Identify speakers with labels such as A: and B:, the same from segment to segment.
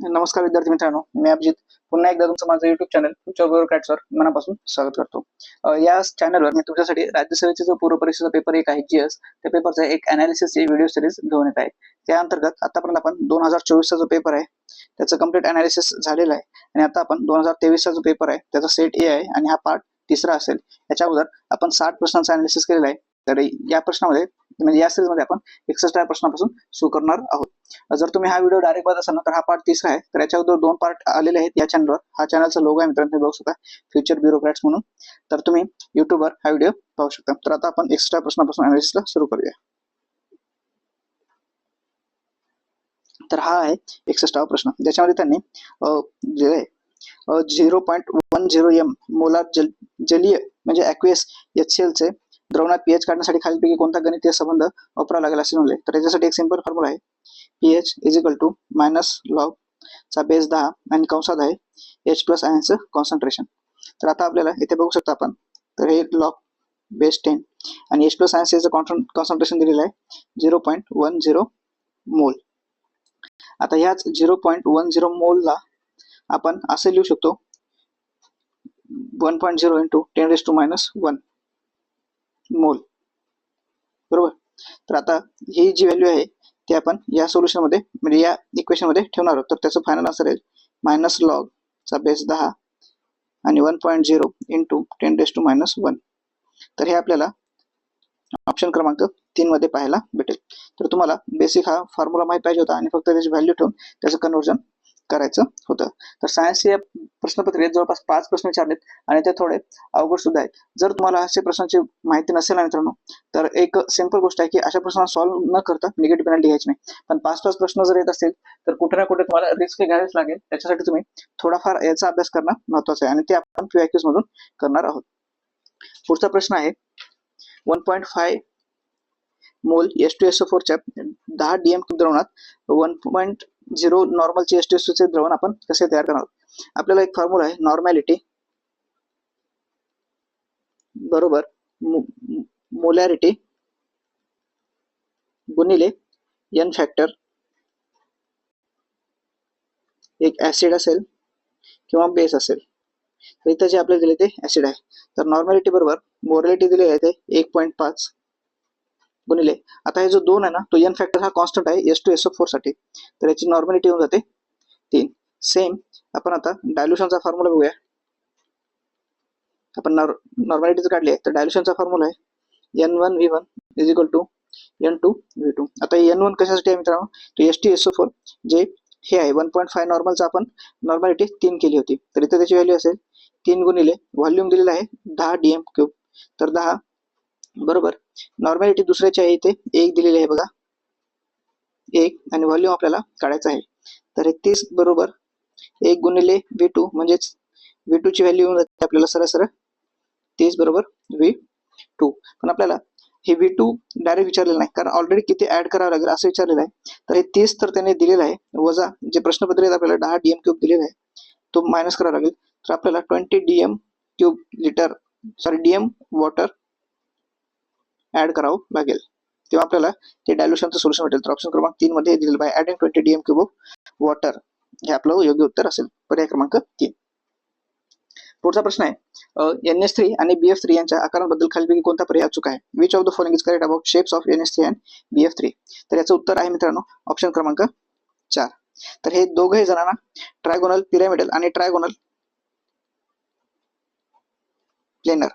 A: नमस्कार विद्यार्थी मित्रांनो, मी अभिजित पुन्हा एकदा तुमचं माझं युट्यूब चॅनल फ्युचर ब्युरोक्रॅट्सवर मनापासून स्वागत करतो. या चॅनलवर मी तुमच्यासाठी राज्यसेवेचा जो पूर्व परीक्षेचा पेपर 1 आहे जीएस, त्या पेपरचा एक अनालिसिसची व्हिडिओ सिरीज घेऊन येत आहे. त्या अंतर्गत आतापर्यंत आपण 2024चा जो पेपर आहे त्याचं कंप्लीट अनालिसिस झालेलं आहे आणि आता आपण 2023चा जो पेपर आहे त्याचा सेट ए आहे आणि हा पार्ट तिसरा असेल. याच्या अगोदर आपण 60 प्रश्नांचा अनालिसिस केलेला आहे. तर या प्रश्नामध्ये म्हणजे या सिरीजमध्ये आपण 61 प्रश्नापासून सुरू करणार आहोत. जर तुम्ही हा व्हिडिओ डायरेक्ट बघत असाल ना तर हा पार्ट तिसरा आहे. तर याच्या अगोदर 2 पार्ट आलेले आहेत या चॅनलवर. हा चॅनलचा लोगो आहे मित्रांनो, तुम्ही बघू शकता फ्युचर ब्युरोक्रॅट्स म्हणून. तर तुम्ही युट्यूबवर हा व्हिडिओ पाहू शकता. तर आता आपण एक्स्ट्रा प्रश्नापासून अनालिसिसला सुरू करूया. तर हा आहे 61वा प्रश्न, ज्याच्यामध्ये त्यांनी जे 0.10 m मोलार जलीय म्हणजे ॲक्वियस HCl चे द्रवणात पीएच काढण्यासाठी खालीलपैकी कोणता गणितीय संबंध वापरावा लागेल असे म्हणले. तर याच्यासाठी एक सिंपल फॉर्म्युला आहे, pH - log चा बेस 10 आणि कंसात आहे H+ आयनचं कॉन्सन्ट्रेशन. तर आता आपल्याला इथे बघू शकता आपण, तर हे log बेस 10 आणि H+ आयनचं कॉन्सन्ट्रेशन दिलेलं आहे 0.10 मोल. आता ह्याच 0.10 मोलला आपण असे लिहू शकतो 1.0 × 10⁻⁻1 मोल, बरोबर. तर आता ही जी व्हॅल्यू आहे ती आपण या सोल्युशन मध्ये म्हणजे या इक्वेशन मध्ये ठेवणार आहोत. तर त्याचं फायनल आन्सर येईल -log चा बेस 10 आणि 1.0 × 10⁻⁻1. तर हे आपल्याला ऑप्शन क्रमांक 3 मध्ये पाहायला भेटेल. तर तुम्हाला बेसिक हा फॉर्म्युला माहित पाहिजे होता आणि फक्त त्याची व्हॅल्यू ठेवून त्याचं कन्व्हर्जन करायचं होतं. तर सायन्स या प्रश्नपत्रिकेत जवळपास 5 प्रश्न विचारलेत आणि ते थोडे अवघड सुद्धा आहेत. जर तुम्हाला अशा प्रश्नांची माहिती नसेल ना मित्रांनो, तर एक सिंपल गोष्ट आहे की अशा प्रश्नांना सॉल्व्ह न करता निगेटिव्ह पेनल्टी घ्यायची नाही. पण 5-5 प्रश्न जर येत असतील तर कुठे ना कुठे तुम्हाला रिस्क घ्यावीच लागेल. त्याच्यासाठी तुम्ही थोडाफार याचा अभ्यास करणं महत्त्वाचं आहे आणि ते आपण QIQs मधून करणार आहोत. पुढचा प्रश्न आहे 1.5 मोल H2SO4 च्या 10 DM द्रवणात 1.0 नॉर्मल H2SO चे द्रवण आपण कसे तयार करणार आहोत. आपल्याला एक फॉर्म्युला आहे, नॉर्मॅलिटी बरोबर मोलॅरिटी गुणिले n फॅक्टर, एक ऍसिड असेल किंवा बेस असेल. तर इथं जे आपल्याला दिले ते ऍसिड आहे. तर नॉर्मॅलिटी बरोबर मोलॅरिटी दिली आहे ते 1.5 गुणिले, आता हे जो 2 आहे ना तो n फॅक्टर हा कॉन्स्टंट आहे H2SO4 साठी, तर याची नॉर्मॅलिटी होऊन जाते 3. सेम आपण आता डायल्युशनचा फॉर्म्युला बघूया. आपण नॉर्मॅलिटीच काढली आहे तर डायल्युशनचा फॉर्म्युला आहे N1V1 = N2V2. आता N1 कशासाठी आहे मित्रांनो, तो H2SO4 जे हे आहे 1.5 नॉर्मलचा आपण नॉर्मॅलिटी 3 केली होती. तर इथे त्याची व्हॅल्यू असेल 3 गुणिले व्हॉल्यूम दिलेला आहे 10 DM3. तर 10 बरोबर नॉर्मॅलिटी दुसऱ्याची आहे इथे 1 दिलेली आहे बघा, 1 आणि व्हॉल्यूम आपल्याला काढायचं आहे. तर हे 30 बरोबर 1 गुणिले V2 म्हणजेच V2 ची व्हॅल्यू येऊन जाते आपल्याला सरळ 30 बरोबर V2. पण आपल्याला हे V2 डायरेक्ट विचारलेलं नाही, कारण ऑलरेडी किती ऍड करावं लागेल असं विचारलेलं आहे. तर हे 30 तर त्याने दिलेलं आहे, वजा जे प्रश्नपत्रिकेत आपल्याला 10 DM3 दिलेला आहे तो मायनस करावा लागेल. तर आपल्याला 20 DM वॉटर ऍड करावं लागेल, तेव्हा आपल्याला ते डायल्युशनचं सोल्युशन भेटेल. तर ऑप्शन क्रमांक 3 मध्ये दिलेलं bye adding 20 DM3 of water हे आपलं योग्य उत्तर असेल, पर्याय क्रमांक 3. पुढचा प्रश्न आहे NH3 आणि BF3 यांच्या आकारांबद्दल खालीलपैकी कोणता पर्याय अचूक आहे. Which of the following is correct about shapes of NH3 and BF3. तर याचं उत्तर आहे मित्रांनो ऑप्शन क्रमांक 4. तर हे दोघे जणांना ट्रायगोनल, पिरॅमिडल आणि ट्रायगोनल प्लेनर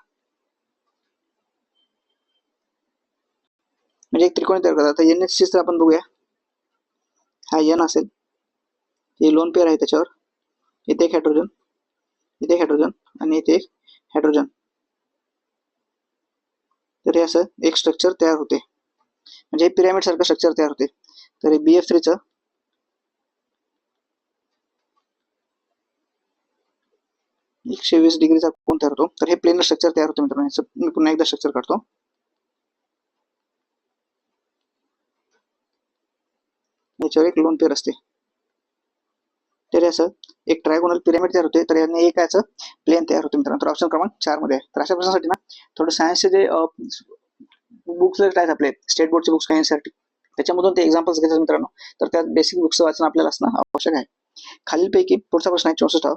A: म्हणजे एक त्रिकोण तयार करतात. आता NH3 तर आपण बघूया, हा N असेल, हे लोन पेअर आहे, त्याच्यावर इथे एक हायड्रोजन, इथे एक हायड्रोजन आणि इथे एक हायड्रोजन. तर हे असं एक स्ट्रक्चर तयार होते, म्हणजे पिरॅमिड सारखं स्ट्रक्चर तयार होते. तर हे BF3 चं 120 डिग्रीचा कोन तयार होतो. तर हे प्लेनर स्ट्रक्चर तयार होते मित्रांनो. मी पुन्हा एकदा स्ट्रक्चर काढतो. याच्यावर एक लोन पेअर असते, तर असं एक ट्रायगोनल पिरॅमिड तयार होते. तर याने एक याचं प्लेन तयार होते मित्रांनो. तर ऑप्शन क्रमांक 4 मध्ये आहे. तर अशा प्रश्नासाठी ना थोडं सायन्सचे जे बुक्स आहेत आपले स्टेट बोर्डचे बुक्स काही NCERT त्याच्यामधून ते एक्झाम्पल्स घ्यायचे मित्रांनो. तर त्या बेसिक बुक्स वाचन आपल्याला असणं आवश्यक आहे. खालीलपैकी पुढचा प्रश्न आहे 64.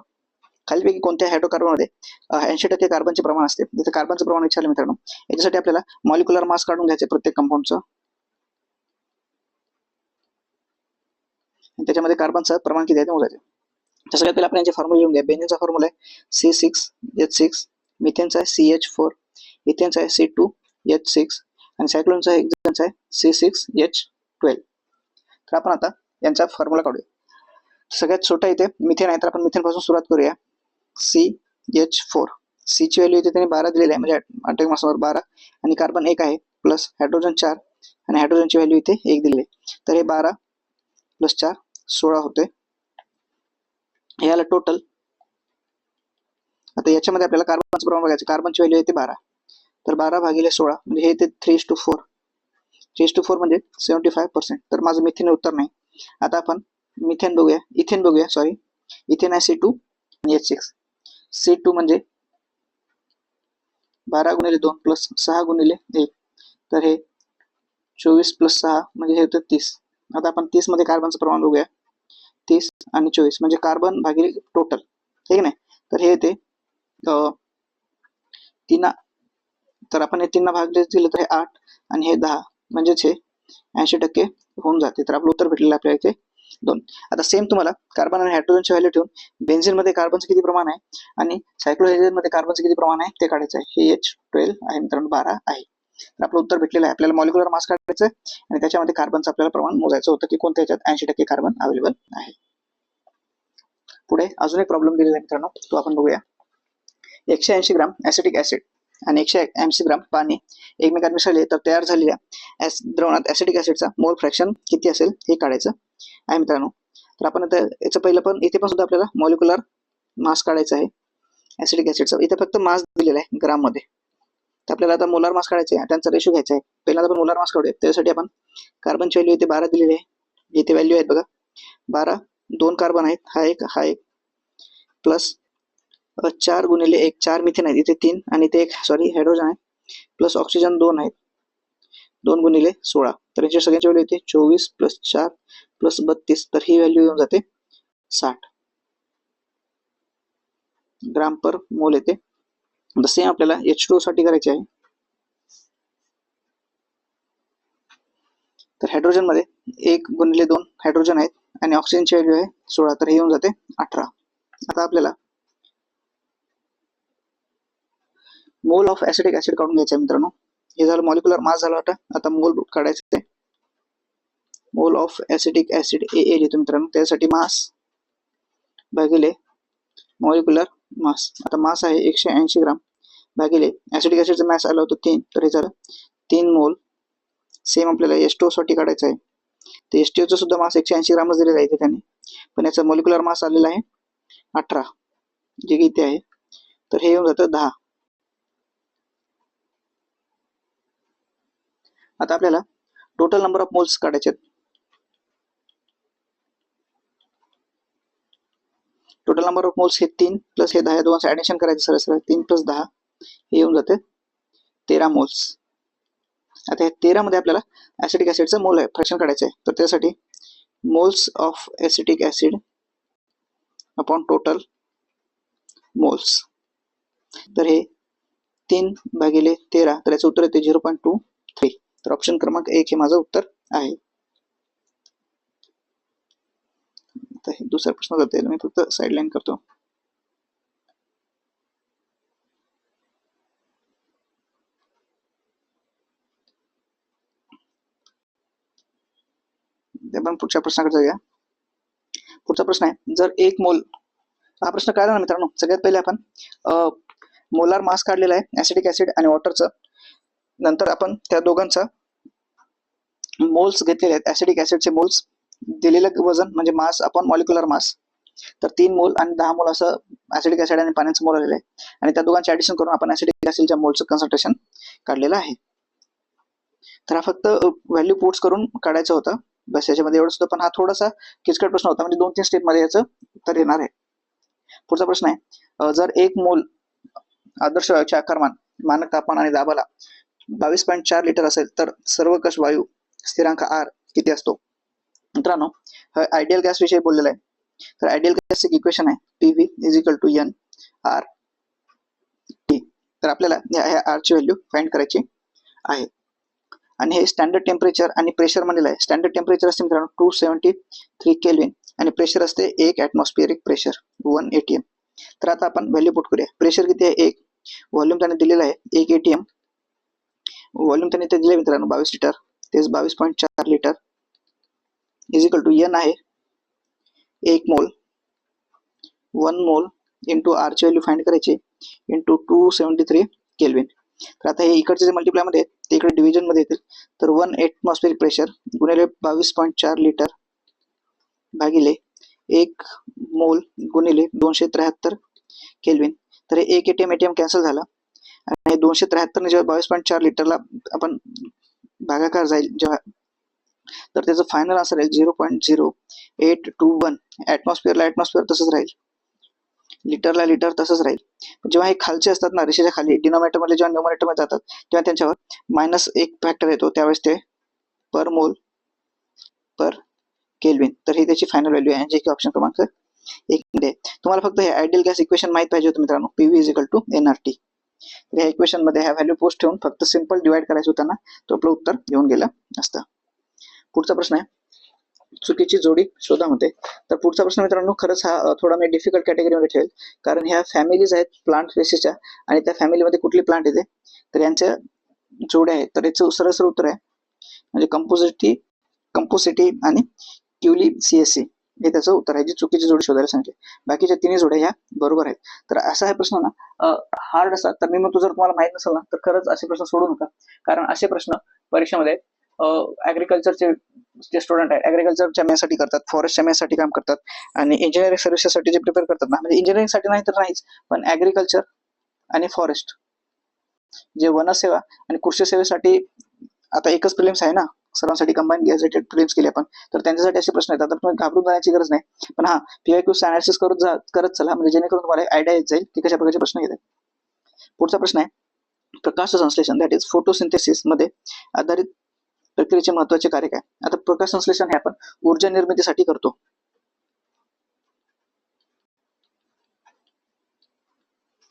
A: खालीलपैकी कोणत्या हायड्रोकार्बनमध्ये 80% कार्बनचे प्रमाण असते. इथे कार्बनचं प्रमाण विचारलं मित्रांनो. याच्यासाठी आपल्याला मॉलिक्युलर मास काढून घ्यायचे प्रत्येक कंपाऊंडचं. त्याच्यामध्ये कार्बनचं प्रमाण किती आहे ते मोजायचं. तर सगळ्यात पहिला आपण यांचे फॉर्म्युला लिहून घ्या. बेन्झीनचा फॉर्म्युला आहे C6H6, मिथेनचा आहे CH4, इथेनचा आहे C2H6 आणि सायक्लोनचा हेक्झेनचा आहे C6H12. तर आपण आता यांचा फॉर्म्युला काढूया. सगळ्यात छोटा इथे मिथेन आहे, तर आपण मिथेन पासून सुरुवात करूया. CH4, C ची व्हॅल्यू इथे त्यांनी 12 दिलेली आहे, म्हणजे ॲटॉमिक मासवर 12 आणि कार्बन 1 आहे प्लस हायड्रोजन 4 आणि हायड्रोजनची व्हॅल्यू इथे 1 दिलेली आहे. तर हे 12 प्लस 4 16 होते. हे आलं टोटल. आता याच्यामध्ये आपल्याला कार्बनचं प्रमाण बघायचं. कार्बनची व्हॅल्यू येते 12, तर 12 भागिले 16 म्हणजे हे येते 3:4. 3:4 म्हणजे 75%. तर माझं मिथेन उत्तर नाही. आता आपण मिथेन बघूया, इथेन बघूया. सॉरी, इथेन आहे C2 आणि H6. C2 म्हणजे 12 गुणिले 2 प्लस 6 गुणिले 1, तर हे 24 प्लस 6 म्हणजे हे होतं 30. आता आपण 30 मध्ये कार्बनचं प्रमाण बघूया. 30 आणि 24 म्हणजे कार्बन भागिले टोटल, ठीक नाही. तर हे येते 3, तर आपण हे 3 भागले दिलं तर हे 8 आणि हे 10 म्हणजेच हे 80% होऊन जाते. तर आपलं उत्तर भेटलेलं आपल्याला इथे 2. आता सेम तुम्हाला कार्बन आणि हायड्रोजनची व्हॅल्यू ठेवून बेन्झीन मध्ये कार्बनचं किती प्रमाण आहे आणि सायक्लोहेक्झेन मध्ये कार्बनचं किती प्रमाण आहे ते काढायचं आहे. हे H12 आहे मित्रांनो, 12 आहे. तर आपलं उत्तर भेटलेलं आहे. आपल्याला मॉलिक्युलर मास काढायचं आहे आणि त्याच्यामध्ये कार्बनचं आपल्याला प्रमाण मोजायचं होतं की कोणत्या ह्याच्यात 80% कार्बन अवेलेबल आहे. पुढे अजून एक प्रॉब्लेम दिलेला आहे मित्रांनो, तो आपण बघूया. 180 ग्राम ऍसिटिक ऍसिड आणि 180 ग्राम पाणी एकमेकांत मिसळले तर तयार झालेल्या द्रवणात ऍसिटिक ऍसिडचा मोल फ्रॅक्शन किती असेल हे काढायचं आहे मित्रांनो. तर आपण आता याचं पहिलं पण इथे पण सुद्धा आपल्याला मॉलिक्युलर मास काढायचा आहे ऍसिटिक ऍसिडचा. इथे फक्त मास दिलेला आहे ग्राम मध्ये, तर आपल्याला आता मोलार मास काढायचा आहे, त्यांचा रेशो घ्यायचा आहे. पहिल्यांदा आपण मोलार मास काढूया. त्यासाठी आपण कार्बनची व्हॅल्यू इथे 12 दिलेली आहे. इथे व्हॅल्यू आहेत बघा 12, 2 कार्बन आहेत, हा एक प्लस 4 गुणिले 1, 4 मिथेन आहेत इथे 3 आणि इथे एक हायड्रोजन आहे प्लस ऑक्सिजन 2 आहेत, 2 गुणिले 16. तर याची सगळ्यांची व्हॅल्यू येते 24 प्लस 4 प्लस 32. तर ही व्हॅल्यू येऊन जाते 60 ग्राम पर मोल येते. सेम आपल्याला H2O साठी करायचे आहे. तर हायड्रोजन मध्ये 1 गुणिले 2 हायड्रोजन आहेत आणि ऑक्सिजनची व्हॅल्यू आहे 16, तर हे येऊन जाते 18. आता आपल्याला मोल ऑफ ऍसिटिक ऍसिड काढून घ्यायचं आहे मित्रांनो. हे झालं मॉलिक्युलर मास झाला होता. आता मोल काढायचं आहे. Mole of acetic acid AA लिहितो मित्रांनो. त्यासाठी मास भागिले मॉलिक्युलर मास. आता मास आहे 180 ग्राम भागिले ऍसिटिक ऍसिडचं मास आलं होतं 3, तर हे झालं 3 मोल. सेम आपल्याला H2O साठी काढायचं आहे. तर H2O सुद्धा मास 180 ग्रामच दिलेला आहे त्यांनी, पण याचा मॉलिक्युलर मास आलेला आहे 18, जे की इथे आहे. तर हे येऊन जातं 10. आता आपल्याला टोटल नंबर ऑफ मोल्स काढायचे आहेत. टोटल नंबर ऑफ मोल्स हे 3 प्लस हे 10, या दोघांचं ऍडिशन करायचं सरळ 3 प्लस 10 हे येऊन जाते 13 मोल्स. आता या 13 मध्ये आपल्याला ऍसिटिक ऍसिडचं मोल फ्रॅक्शन काढायचं आहे. तर त्यासाठी moles of acetic acid upon total moles, तर हे 3 भागिले 13, तर याचं उत्तर येते 0.23. तर ऑप्शन क्रमांक 1 हे माझं उत्तर आहे. आता हे दुसरा प्रश्न जाते, मी फक्त साइडलाईन करतो. आपण पुढच्या प्रश्नाकडे जाऊया. पुढचा प्रश्न आहे, जर 1 मोल, हा प्रश्न काय ना मित्रांनो, सगळ्यात पहिले आपण मोलार मास काढलेला आहे ऍसिटिक ऍसिड आणि वॉटरचं. नंतर आपण त्या दोघांचा मोल्स घेतलेले आहेत. ऍसिटिक ऍसिडचे मोल्स दिलेलं वजन म्हणजे मास अपॉन मॉलिक्युलर मास, तर 3 मोल आणि 10 मोल असं ऍसिटिक ऍसिड आणि पाण्याचं मोल आलेलं आहे. आणि त्या दोघांचे ऍडिशन करून आपण ऍसिटिक ऍसिडच्या मोलचं कन्सन्ट्रेशन काढलेलं आहे. तर हा फक्त व्हॅल्यू पुट्स करून काढायचं होतं बस, याच्यामध्ये एवढं सुद्धा. पण हा थोडासा किचकट प्रश्न होता, म्हणजे 2-3 स्टेप मध्ये याचं उत्तर येणार आहे. पुढचा प्रश्न आहे, जर 1 मोल आदर्श वायूचे आकारमान मानक तापमान आणि दाबाला 22.4 लिटर असेल तर सर्वकष वायू स्थिरांक R किती असतो? मित्रांनो, आयडियल गॅस विषयी बोललेला आहे. तर आयडियल गॅस एक इक्वेशन आहे PV is equal to n R T. तर आपल्याला ह्या आर ची व्हॅल्यू फाइंड करायची आहे. आणि हे स्टँडर्ड टेम्परेचर आणि प्रेशर म्हणलेलं आहे. स्टँडर्ड टेम्परेचर असते मित्रांनो 273 केल्विन आणि प्रेशर असते 1 ॲटमॉस्फिअरिक प्रेशर 1 ATM. तर आता आपण व्हॅल्यू पुट करूया. प्रेशर किती आहे 1, व्हॉल्यूम त्याने दिलेला आहे 1 ATM, व्हॉल्यूम त्याने ते दिले मित्रांनो 22 लिटर, तेच 22.4 litre is equal to n आहे 1 मोल, 1 मोल इंटू आर ची व्हॅल्यू फाइंड करायची इंटू 273 केल्विन. तर आता हे इकडचे जे मल्टिप्लाय मध्ये ते इकडे डिव्हिजन मध्ये येतील. तर 1 ॲटमॉस्फिअरिक प्रेशर गुणिले 22.4 लिटर भागिले 1 मोल गुणिले 273 केल्विन. तर हे 1 ATM कॅन्सल झाला आणि 273 ने जेव्हा 22.4 लिटरला आपण भागाकार जाईल जेव्हा, तर त्याचं फायनल आन्सर आहे 0.0821. ॲटमॉस्फिअरला ॲटमॉस्फिअर तसंच राहील, लिटरला लिटर तसंच राहील. जेव्हा हे खालचे असतात ना रेषेच्या खाली डिनॉमिनेटर मध्ये जेव्हा न्यूमरेटर मध्ये जातात तेव्हा त्यांच्यावर -1 फॅक्टर येतो, त्यावेळेस ते पर मोल पर केल्विन. तर ही त्याची फायनल व्हॅल्यू आहे जे की ऑप्शन क्रमांक 1 मध्ये. तुम्हाला फक्त हे आयडियल गॅस इक्वेशन माहित पाहिजे होतं मित्रांनो, PV is equal to nRT. तर या इक्वेशन मध्ये ह्या व्हॅल्यू पोस्ट ठेवून फक्त सिंपल डिवाइड करायचं होतं ना, तो आपलं उत्तर येऊन गेलं असतं. पुढचा प्रश्न आहे चुकीची जोडी शोधा म्हणते. तर पुढचा प्रश्न मित्रांनो खरंच हा थोडा मी डिफिकल्ट कॅटेगरीमध्ये ठेवेल, कारण ह्या फॅमिलीज आहेत प्लांट स्पेसीसच्या आणि त्या फॅमिलीमध्ये कुठली प्लांट येते तर यांच्या जोड्या आहेत. तर याचं सरळ उत्तर आहे म्हणजे कंपोसिटी आणि क्युलिसिएसी हे त्याचं उत्तर आहे, जी चुकीची जोडी शोधायला सांगितली. बाकीच्या तिन्ही जोड्या ह्या बरोबर आहेत. तर असा हा प्रश्न ना हार्ड असतात. तर मी म्हणतो जर तुम्हाला माहित नसेल ना तर खरंच असे प्रश्न सोडू नका, कारण असे प्रश्न परीक्षेमध्ये ऍग्रिकल्चरचे जे स्टुडंट आहेत ऍग्रिकल्चरच्या मॅथ्ससाठी करतात, फॉरेस्टच्या मॅथ्ससाठी काम करतात आणि इंजिनिअरिंग सर्व्हिसेससाठी जे प्रिपेअर करतात ना, म्हणजे इंजिनिअरिंगसाठी नाही तर नाहीच, पण ऍग्रिकल्चर आणि फॉरेस्ट जे वनसेवा आणि कृषी सेवेसाठी आता एकच प्रिलिम्स आहे ना, सर्वांसाठी कंबाईन गॅझेटेड प्रिलिम्स केले आपण, तर त्यांच्यासाठी असे प्रश्न येतात. तर तुम्ही घाबरून जाण्याची गरज नाही, पण हा PIQ अनालिसिस करत चला, म्हणजे जेणेकरून तुम्हाला आयडिया येत जाईल की कशा प्रकारचे प्रश्न येतात. पुढचा प्रश्न आहे प्रकाश संश्लेषण दॅट इज फोटोसिंथेसिस मध्ये आधारित प्रक्रियेचे महत्वाचे कार्य काय. आता प्रकाश संश्लेषण हे आपण ऊर्जा निर्मितीसाठी करतो.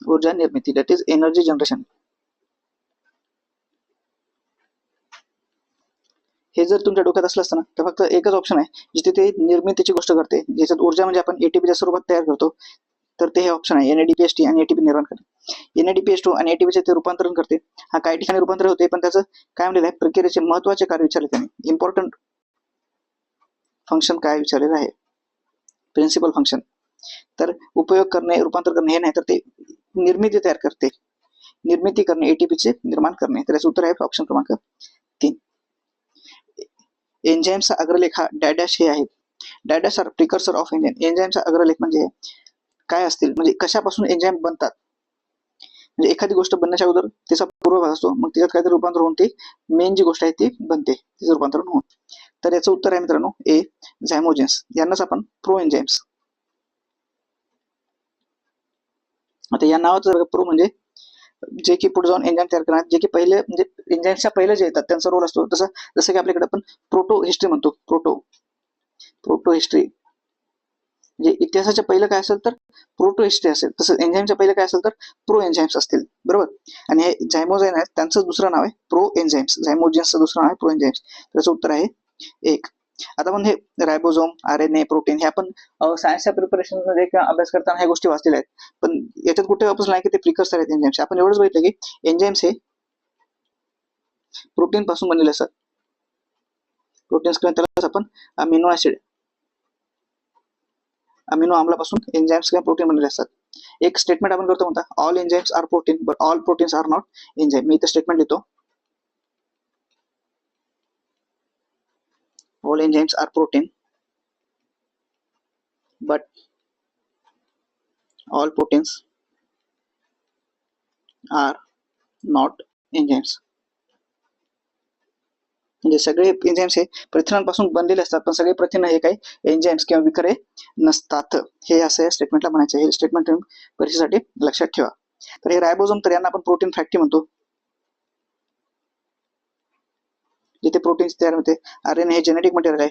A: ऊर्जा निर्मिती दॅट इज एनर्जी जनरेशन. हे जर तुमच्या डोक्यात असलं असतं ना तर फक्त एकच ऑप्शन आहे जिथे ते निर्मितीची गोष्ट करते, ज्याच्यात ऊर्जा म्हणजे आपण ATPच्या स्वरूपात तयार करतो, तर ते हे ऑप्शन आहे NADPHT आणि ATP निर्माण करते. NADPH2 आणि ATPचे ते रूपांतरण करते. हा काही ठिकाणी रूपांतर होते, पण त्याचं काय म्हणलेलं आहे प्रक्रियेचे महत्वाचे कार्य विचारले त्यांनी, इम्पॉर्टंट फंक्शन काय विचारलेलं आहे, प्रिन्सिपल फंक्शन. तर उपयोग करणे रूपांतर करणे हे नाही, तर ते निर्मिती तयार करते, निर्मिती करणे ATPचे निर्माण करणे. तर याचं उत्तर आहे ऑप्शन क्रमांक 3. एन्झाईमचा अग्रलेख हा डॅडॅश हे आहेत. डॅडॅश आर प्रिकर्सर ऑफ एन्झाईम. एन्झाईमचा अग्रलेख म्हणजे काय असतील, म्हणजे कशापासून एन्झाईम बनतात, म्हणजे एखादी गोष्ट बनण्याच्या अगोदर त्याचा पूर्वभाग असतो, मग त्याच्यात काहीतरी रूपांतर होऊन ती मेन जी गोष्ट आहे ती बनते, तिचं रूपांतरण होऊन. तर याचं उत्तर आहे मित्रांनो A झायमोजेन्स. यांनाच आपण प्रो एन्झाईम्स. आता या नावाचं प्रो म्हणजे जे की पुढे जाऊन एन्झाईम तयार करणार, जे की पहिले म्हणजे एन्झाईमच्या पहिले जे येतात त्यांचा रोल असतो. जसं की आपल्याकडे आपण प्रोटो हिस्ट्री म्हणतो, प्रोटो हिस्ट्री म्हणजे इतिहासाच्या पहिलं काय असेल तर प्रोटो हिस्ट्री असेल, तसं एन्झाईमच्या पहिलं काय असेल तर प्रो एन्झाईम्स असतील, बरोबर. आणि हे झायमोझाईन आहेत त्यांचं दुसरं नाव आहे प्रो एन्झाईम्स. झायमोजेन्सचं दुसरं नाव आहे प्रो एन्झाईम्स. त्याचं उत्तर आहे 1. आता पण हे रायबोझोम, RNA, प्रोटीन हे आपण सायन्सच्या प्रिपरेशन मध्ये किंवा अभ्यास करताना ह्या गोष्टी वाचलेल्या आहेत, पण याच्यात कुठे वापस नाही की ते प्रिकर्सर आहेत एन्झाईम्स. आपण एवढंच बघितलं की एन्झाईम्स हे प्रोटीन पासून बनलेले असतात. प्रोटीन्स किंवा त्यालाच आपण अमिनो ऍसिड, अमिनो आम्लापासून एन्झाईम्स किंवा प्रोटीन बनलेले असतात. एक स्टेटमेंट आपण करतो म्हणता all enzymes are protein but all proteins are not enzyme. मी इथे स्टेटमेंट लिहितो, all enzymes are protein but all proteins are not enzymes. म्हणजे सगळे एन्झाईम्स हे प्रथिनांपासून बनलेले असतात, पण सगळे प्रथिन हे काही एन्झाईम्स किंवा विकरे नसतात. हे असं या स्टेटमेंटला म्हणायचं. हे स्टेटमेंट तुम्ही परीक्षेसाठी लक्षात ठेवा. तर हे रायबोझोम, तर यांना आपण प्रोटीन फॅक्टरी म्हणतो, जिथे प्रोटीन्स तयार होते. RNA हे जेनेटिक मटेरियल आहे.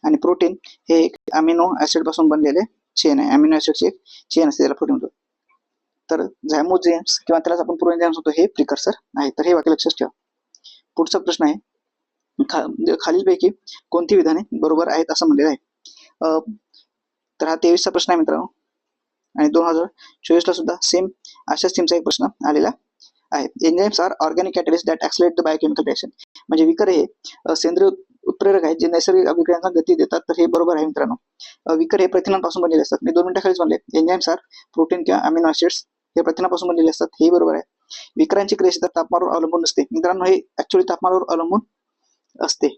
A: आणि प्रोटीन हे एक अमिनो ऍसिड पासून बनलेले चेन आहे. अमिनो ऍसिडची एक चेन असते त्याला प्रोटीन म्हणतो. तर झायमोजेन्स किंवा त्यालाच आपण पूर्व एन्झाइम्स होतो हे प्रिकर्सर आहे. तर हे वाक्य लक्षात ठेवा. पुढचा प्रश्न आहे, खालीलपैकी कोणती विधाने बरोबर आहेत असं म्हणलेलं आहे. तर हा 23चा प्रश्न आहे मित्रांनो, आणि 2024 ला सुद्धा सेम अशाच थीमचा एक प्रश्न आलेला आहे. Enzymes are organic catalyst that accelerate the biochemical reaction. म्हणजे विकर हे सेंद्रिय उत्प्रेरक आहेत जे नैसर्गिक अभिक्रियांना गती देतात. तर हे बरोबर आहे मित्रांनो. विकर हे प्रथिनांपासून बनलेले असतात. मी 2 मिनिटाखालीच म्हणले एन्झाइम्स आर प्रोटीन किंवा अमिनो ऍसिड्स हे प्रथिनापासून बनलेले असतात. हे बरोबर आहे. विकरांची क्रिया तापमानावर अवलंबून नसते मित्रांनो, हे ऍक्च्युअली तापमानावर अवलंबून असते.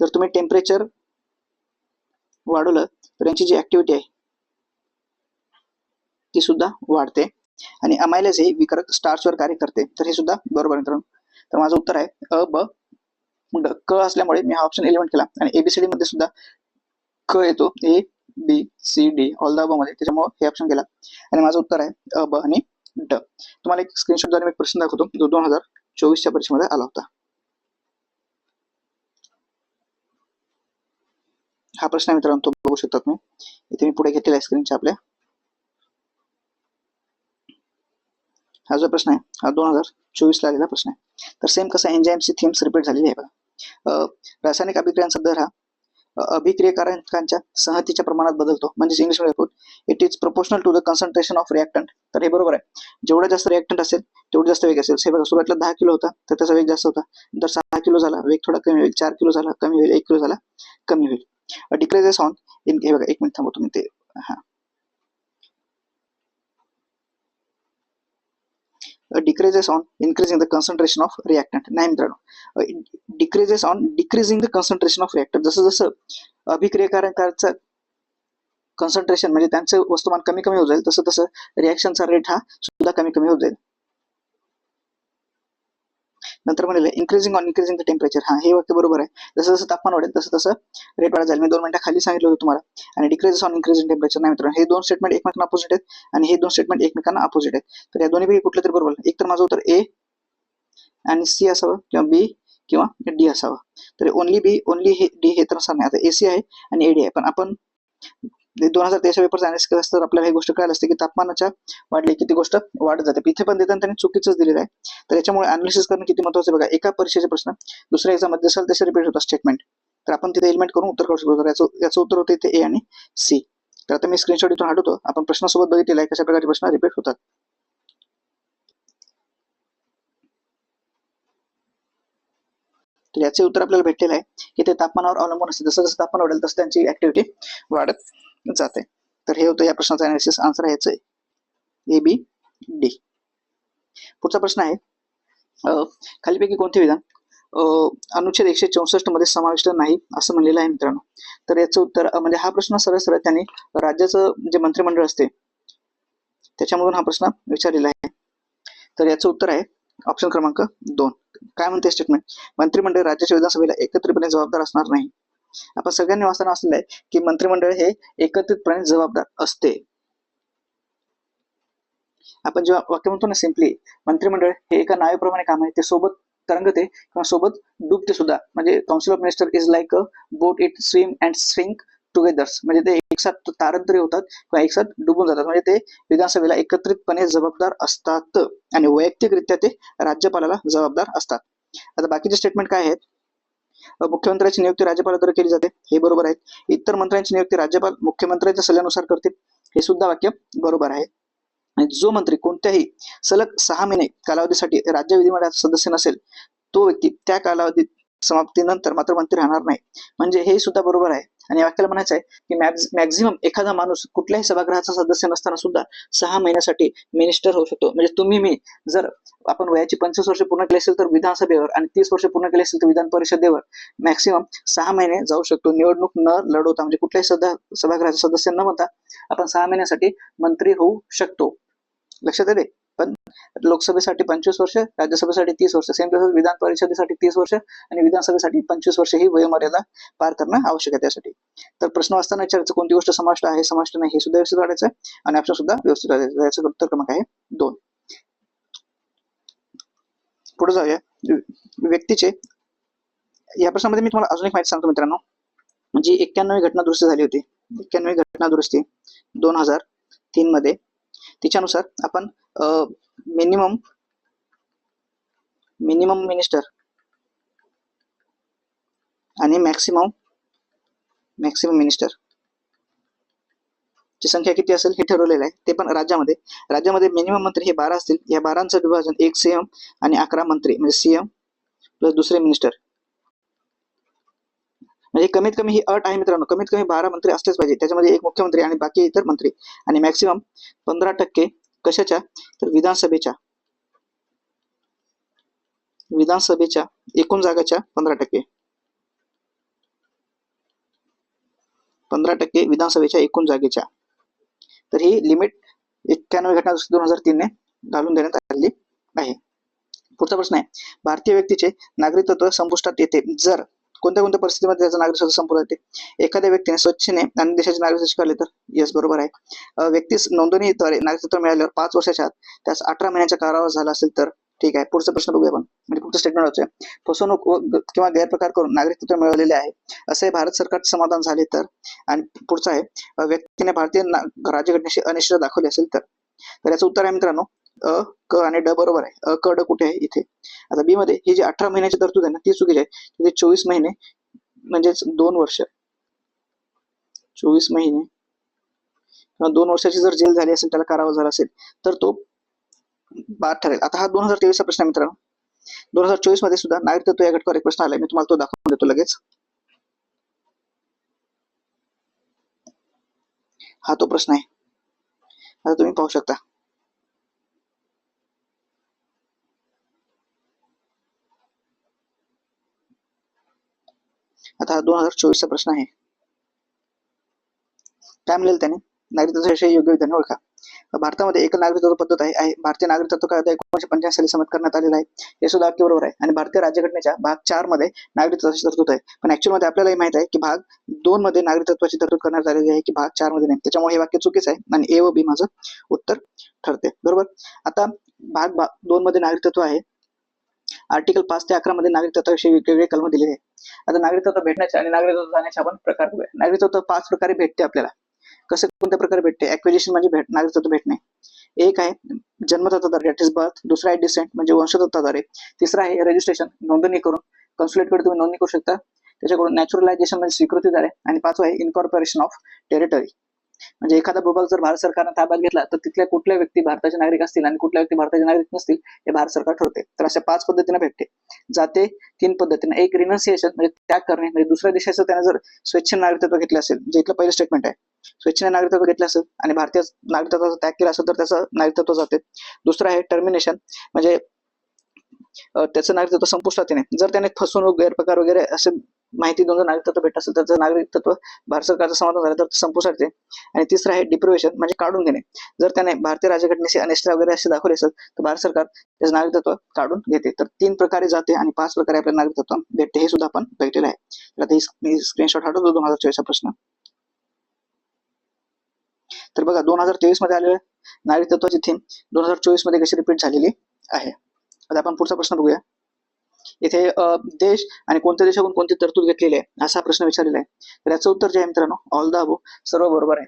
A: जर तुम्ही टेम्परेचर वाढवलं तर यांची जी ऍक्टिव्हिटी आहे ती सुद्धा वाढते. आणि अमायलेज हे विकरक स्टार्चवर कार्य करते. तर हे सुद्धा बरोबर मित्रांनो. तर माझं उत्तर आहे अ, ब, ड. क असल्यामुळे मी हा ऑप्शन एलिमेंट केला. आणि एबीसीडी मध्ये सुद्धा क येतो, A B C D all the above मध्ये, त्याच्यामुळे हे ऑप्शन केला. आणि माझं उत्तर आहे अ, ब आणि ड. तुम्हाला एक स्क्रीनशॉट द्वारे एक प्रश्न दाखवतो जो 2024च्या परीक्षेमध्ये आला होता. हा प्रश्न मित्रांनो तो बघू शकता तुम्ही, इथे मी पुढे घेतलेला आहे स्क्रीनच्या आपल्या. हा जो प्रश्न आहे हा 2024 ला आलेला प्रश्न आहे. तर सेम कसा एन्झाइम्सची थीम्स रिपीट झालेली आहे बघा. रासायनिक अभिक्रियांचा दर हा अभिक्रियकारकांच्या संहतीच्या प्रमाणात बदलतो. म्हणजे इंग्लिशमध्ये it is proportional to the concentration of reactant. तर हे बरोबर आहे. जेवढा जास्त रिएक्टंट असेल तेवढं जास्त वेग असेल. हे बघा, सुरुवातीला 10 किलो होता तर त्याचा वेग जास्त होता. नंतर 6 किलो झाला, वेग थोडा कमी होईल. 4 किलो झाला, कमी होईल. 1 किलो झाला, कमी होईल. डिक्रीजेस ऑन इन, हे बघा एक मिनिट थांबवतो मी ते. हा, decreases on increasing the concentration of reactant. नाही मित्रांनो, decreases on decreasing the concentration of reactant. जसं जसं अभिक्रियकारकांचं कॉन्सन्ट्रेशन म्हणजे त्यांचं वस्तुमान कमी कमी होत जाईल तसं तसं रिएक्शनचा रेट हा सुद्धा कमी कमी होत जाईल. नंतर म्हणले increasing on increasing the temperature. हा, हे वाक्य बरोबर आहे. जसं जसं तापमान वाढेल तसं तसं रेट वाढत जाईल. मी 2 मिनिटं खाली सांगितलं होतं तुम्हाला. आणि डिक्रीजेस ऑन इन्क्रीजिंग टेम्परेचर नाही मित्रांनो, हे दोन स्टेटमेंट एकमेकांना अपोजिट आहेत आणि हे दोन स्टेटमेंट एकमेकांना अपोजिट आहेत. तर या दोन्हीपैकी कुठलं तरी बरोबर. एक तर माझं उत्तर ए आणि सी असावं किंवा बी किंवा डी असावं. तर ओनली बी ओनली हे डी हे तर असं नाही. आता एसी आहे आणि एडी आहे, पण आपण 2023 पेपर अनालिसिस केला असता तर आपल्याला ही गोष्ट कळाली असते की तापमानाच्या वाढली की ती गोष्ट वाढत जाते. इथे पण देताना त्यांनी चुकीचंच दिलेलं आहे. तर याच्यामुळे अनालिसिस करणं किती महत्त्वाचं बघा. एका परीक्षेचे प्रश्न दुसऱ्या एक्झाम मध्ये जसं तसे रिपीट होतात स्टेटमेंट, तर आपण तिथे एलिमेंट करून उत्तर काढू शकतो. याचं उत्तर होते इथे ए आणि सी. तर आता मी स्क्रीनशॉट इथून हटवतो. आपण प्रश्नासोबत बघितलेला आहे कशा प्रकारचे प्रश्न रिपीट होतात. तर याचे उत्तर आपल्याला भेटलेलं आहे की ते तापमानावर अवलंबून असते. जसं जसं तापमान वाढेल तसं त्यांची ऍक्टिव्हिटी वाढत जाते. तर हे होतं या प्रश्नाचं अनालिसिस. आन्सर आहे याचं ए बी डी. पुढचा प्रश्न आहे, खालीपैकी कोणते विधान अनुच्छेद 164 मध्ये समाविष्ट नाही असं म्हणलेलं आहे मित्रांनो. तर याचं उत्तर म्हणजे हा प्रश्न सरळ सरळ त्यांनी राज्याचं जे मंत्रिमंडळ असते त्याच्यामधून हा प्रश्न विचारलेला आहे. तर याचं उत्तर आहे ऑप्शन क्रमांक 2. काय म्हणते स्टेटमेंट, मंत्रिमंडळ राज्याच्या विधानसभेला एकत्रितपणे जबाबदार असणार नाही. आपण सगळ्यांनी वाचताना असलेलं आहे की मंत्रिमंडळ हे एकत्रितपणे जबाबदार असते. आपण जेव्हा वाक्य म्हणतो ना सिम्पली, मंत्रिमंडळ हे एका नावेप्रमाणे काम आहे. ते सोबत तरंगते किंवा सोबत डुबते सुद्धा. म्हणजे council of minister is like a boat, it swim and sink together. म्हणजे ते एकसाथ तारतरी होतात किंवा एकसाथ डुबून जातात. म्हणजे ते विधानसभेला एकत्रितपणे जबाबदार असतात आणि वैयक्तिकरित्या ते राज्यपालाला जबाबदार असतात. आता बाकीचे स्टेटमेंट काय आहेत, मुख्यमंत्र्यांची नियुक्ती राज्यपालाद्वारे केली जाते. हे बरोबर आहे. इतर मंत्र्यांची नियुक्ती राज्यपाल मुख्यमंत्र्यांच्या सल्ल्यानुसार करतील. हे सुद्धा वाक्य बरोबर आहे. आणि जो मंत्री कोणत्याही सलग 6 महिने कालावधीसाठी राज्य विधिमंडळाचा सदस्य नसेल तो व्यक्ती त्या कालावधी समाप्तीनंतर मात्र मंत्री राहणार नाही. म्हणजे हे सुद्धा बरोबर आहे. आणि वाक्याला म्हणायचं आहे की मॅक्झिमम एखादा माणूस कुठल्याही सभागृहाचा सदस्य नसताना सुद्धा 6 महिन्यासाठी मिनिस्टर होऊ शकतो. म्हणजे तुम्ही मी जर आपण वयाची 25 वर्ष पूर्ण केली असेल तर विधानसभेवर आणि 30 वर्ष पूर्ण केली असेल तर विधान परिषदेवर मॅक्सिमम 6 महिने जाऊ शकतो. निवडणूक न लढवता, म्हणजे कुठल्याही सभागृहाचा सदस्य न बनता आपण 6 महिन्यासाठी मंत्री होऊ शकतो. लक्षात येते. पण लोकसभेसाठी 25 वर्ष, राज्यसभेसाठी 30 वर्ष, सेम तसंच विधान परिषदेसाठी 30 वर्ष आणि विधानसभेसाठी 25 वर्ष ही वयोमर्यादा पार करणं आवश्यक आहे त्यासाठी. तर प्रश्न वाचताना विचारायचं कोणती गोष्ट समाविष्ट आहे समाविष्ट नाही हे सुद्धा व्यवस्थित वाढायचं आणि ऑप्शन सुद्धा व्यवस्थित वाढायचं. याचं उत्तर क्रमांक आहे 2. पुढे जाऊया. व्यक्तीचे, या प्रश्नामध्ये मी तुम्हाला अजून एक माहिती सांगतो मित्रांनो. म्हणजे 91वी घटना दुरुस्ती झाली होती. 91वी घटना दुरुस्ती 2003 मध्ये. तिच्यानुसार आपण मिनिमम मिनिस्टर आणि मॅक्सिमम मिनिस्टर ची संख्या किती असेल हे ठरवलेलं आहे. ते पण राज्यामध्ये मिनिमम मंत्री हे 12 असतील. या 12चं विभाजन 1 सीएम आणि 11 मंत्री म्हणजे सीएम प्लस दुसरे मिनिस्टर. म्हणजे कमीत कमी ही अट आहे मित्रांनो, कमीत कमी 12 मंत्री असलेच पाहिजे. त्याच्यामध्ये एक मुख्यमंत्री आणि बाकी इतर मंत्री. आणि मॅक्सिमम 15% कशाच्या, तर विधानसभेच्या एकूण जागाच्या 15%. 15% विधानसभेच्या एकूण जागेच्या. तर ही लिमिट 91 घटना 2003 ने घालून देण्यात आलेली आहे. पुढचा प्रश्न आहे, भारतीय व्यक्तीचे नागरिकत्व संपुष्टात येते जर कोणत्या परिस्थितीमध्ये त्याचं नागरिकत्व संपुष्टात येते? एखाद्या व्यक्तीने स्वच्छेने अन्य देशाचे नागरिकत्व स्वीकारले तर? यस, बरोबर आहे. व्यक्तीस नोंदणीद्वारे नागरिकत्व मिळाल्यावर 5 वर्षाच्या आत त्यास 18 महिन्याच्या कारावास झाला असेल तर? ठीक आहे. पुढचा प्रश्न बघूया आपण. म्हणजे पुढचं स्टेटमेंट वाचूया. फसवणूक किंवा गैरप्रकार करून नागरिकत्व मिळवलेले आहे असे भारत सरकारचे समाधान झाले तर? आणि पुढचा आहे, व्यक्तीने भारतीय राज्यघटनेशी अनिश्चितता दाखवली असेल तर? तर याचं उत्तर आहे मित्रांनो अ, क आणि ड बरोबर आहे. अ, क, ड कुठे आहे? इथे. आता बी मध्ये ही जी 18 महिन्याची तरतूद आहे ना ती चुकीची आहे. तिथे 24 महिने म्हणजेच 2 वर्ष. 24 महिने किंवा 2 वर्षाची जर जेल झाली असेल, त्याला कारावास झाला असेल तर तो बाद ठरेल. आता हा 2023 चा प्रश्न आहे मित्रांनो. 2024 मध्ये सुद्धा नागरिकत्व या घटकावर एक प्रश्न आलाय. मी तुम्हाला तो दाखवून देतो लगेच. हा तो प्रश्न आहे. आता तुम्ही पाहू शकता. आता हा 2024 चा प्रश्न आहे. काय म्हणेल त्याने? नागरिकत्वाविषयी योग्य विधाने ओळखा. भारतामध्ये एक नागरिकत्व पद्धत आहे. भारतीय नागरिकत्व कायदा 1985 साली संमत करण्यात आलेला आहे. हे सुद्धा अगदी बरोबर आहे. आणि भारतीय राज्यघटनेच्या भाग 4 मध्ये नागरिकत्वाची तरतूद आहे. पण ऍक्च्युअल मध्ये आपल्यालाही माहित आहे की भाग 2 मध्ये नागरिकत्वाची तरतूद करण्यात आलेली आहे की भाग 4 मध्ये नाही. त्याच्यामुळे हे वाक्य चुकीचं आहे आणि ए व बी माझं उत्तर ठरते. बरोबर. आता भाग 2 मध्ये नागरिकत्व आहे. आर्टिकल 5 ते 11 मध्ये नागरिकत्वाविषयी वेगवेगळे कलम दिलेले आहेत. आता नागरिकत्व भेटण्याचे आणि नागरिकत्व जाण्याचे आपण प्रकार बघूया. नागरिकत्व 5 प्रकारे भेटते आपल्याला. कसे कोणत्या प्रकारे भेटते? ऍक्विजिशन म्हणजे नागरिकत्व भेटणे. एक आहे जन्मदात्याद्वारे, दॅट इज बर्थ. दुसरा आहे डिसेंट म्हणजे वंशदत्ताद्वारे. तिसरा आहे रजिस्ट्रेशन, नोंदणी करून. कन्सुलेटकडे तुम्ही नोंदणी करू शकता, त्याच्याकडून नॅचरलायझेशन म्हणजे स्वीकृतीद्वारे. आणि 5वा आहे इनकॉर्पोरेशन ऑफ टेरिटरी. म्हणजे एखादा भूभाग जर भारत सरकारने ताब्यात घेतला तर तिथल्या कुठल्या व्यक्ती भारताचे नागरिक असतील आणि कुठल्या व्यक्ती भारताचे नागरिक नसतील हे भारत सरकार ठरवते. तर अशा 5 पद्धतीने भेटते. जाते 3 पद्धतीने. एक रिनन्सिएशन म्हणजे त्याग करणे, म्हणजे दुसऱ्या देशाचं त्याने जर स्वेच्छेने नागरिकत्व घेतलं असेल, जे इथलं पहिलं स्टेटमेंट आहे, स्वेच्छेने नागरिकत्व घेतलं असेल आणि भारतीय नागरिकत्वाचा त्याग केला असेल तर त्याचं नागरिकत्व जाते. दुसरं आहे टर्मिनेशन म्हणजे त्याचं नागरिकत्व संपुष्टात येणे. जर त्याने फसवणूक, गैरप्रकार वगैरे असे माहिती देऊन नागरिकत्व भेटत असेल तर त्याचं नागरिकत्व भारत सरकारचं समाधान झालं तर संपुष्टात येते. आणि तिसरं आहे डिप्रिव्हेशन म्हणजे काढून घेणे. जर त्याने भारतीय राज्यघटनेशी अनिष्टता वगैरे असे दाखवले असेल तर भारत सरकार त्याचं नागरिकत्व काढून घेते. तर 3 प्रकारे जाते आणि 5 प्रकारे आपल्याला नागरिकत्व भेटते. हे सुद्धा आपण बघितलेलं आहे. तर आता मी स्क्रीनशॉट हटवतो 2024 चा प्रश्न. तर बघा 2023 मध्ये आलेल्या नागरिकत्वाची थीम 2024 मध्ये कशी रिपीट झालेली आहे. आता आपण पुढचा प्रश्न बघूया. इथे देश आणि कोणत्या देशाकडून कोणती तरतूद घेतलेली आहे असा प्रश्न विचारलेला आहे. तर याचं उत्तर जे आहे मित्रांनो ऑल द अबो, सर्व बरोबर आहे.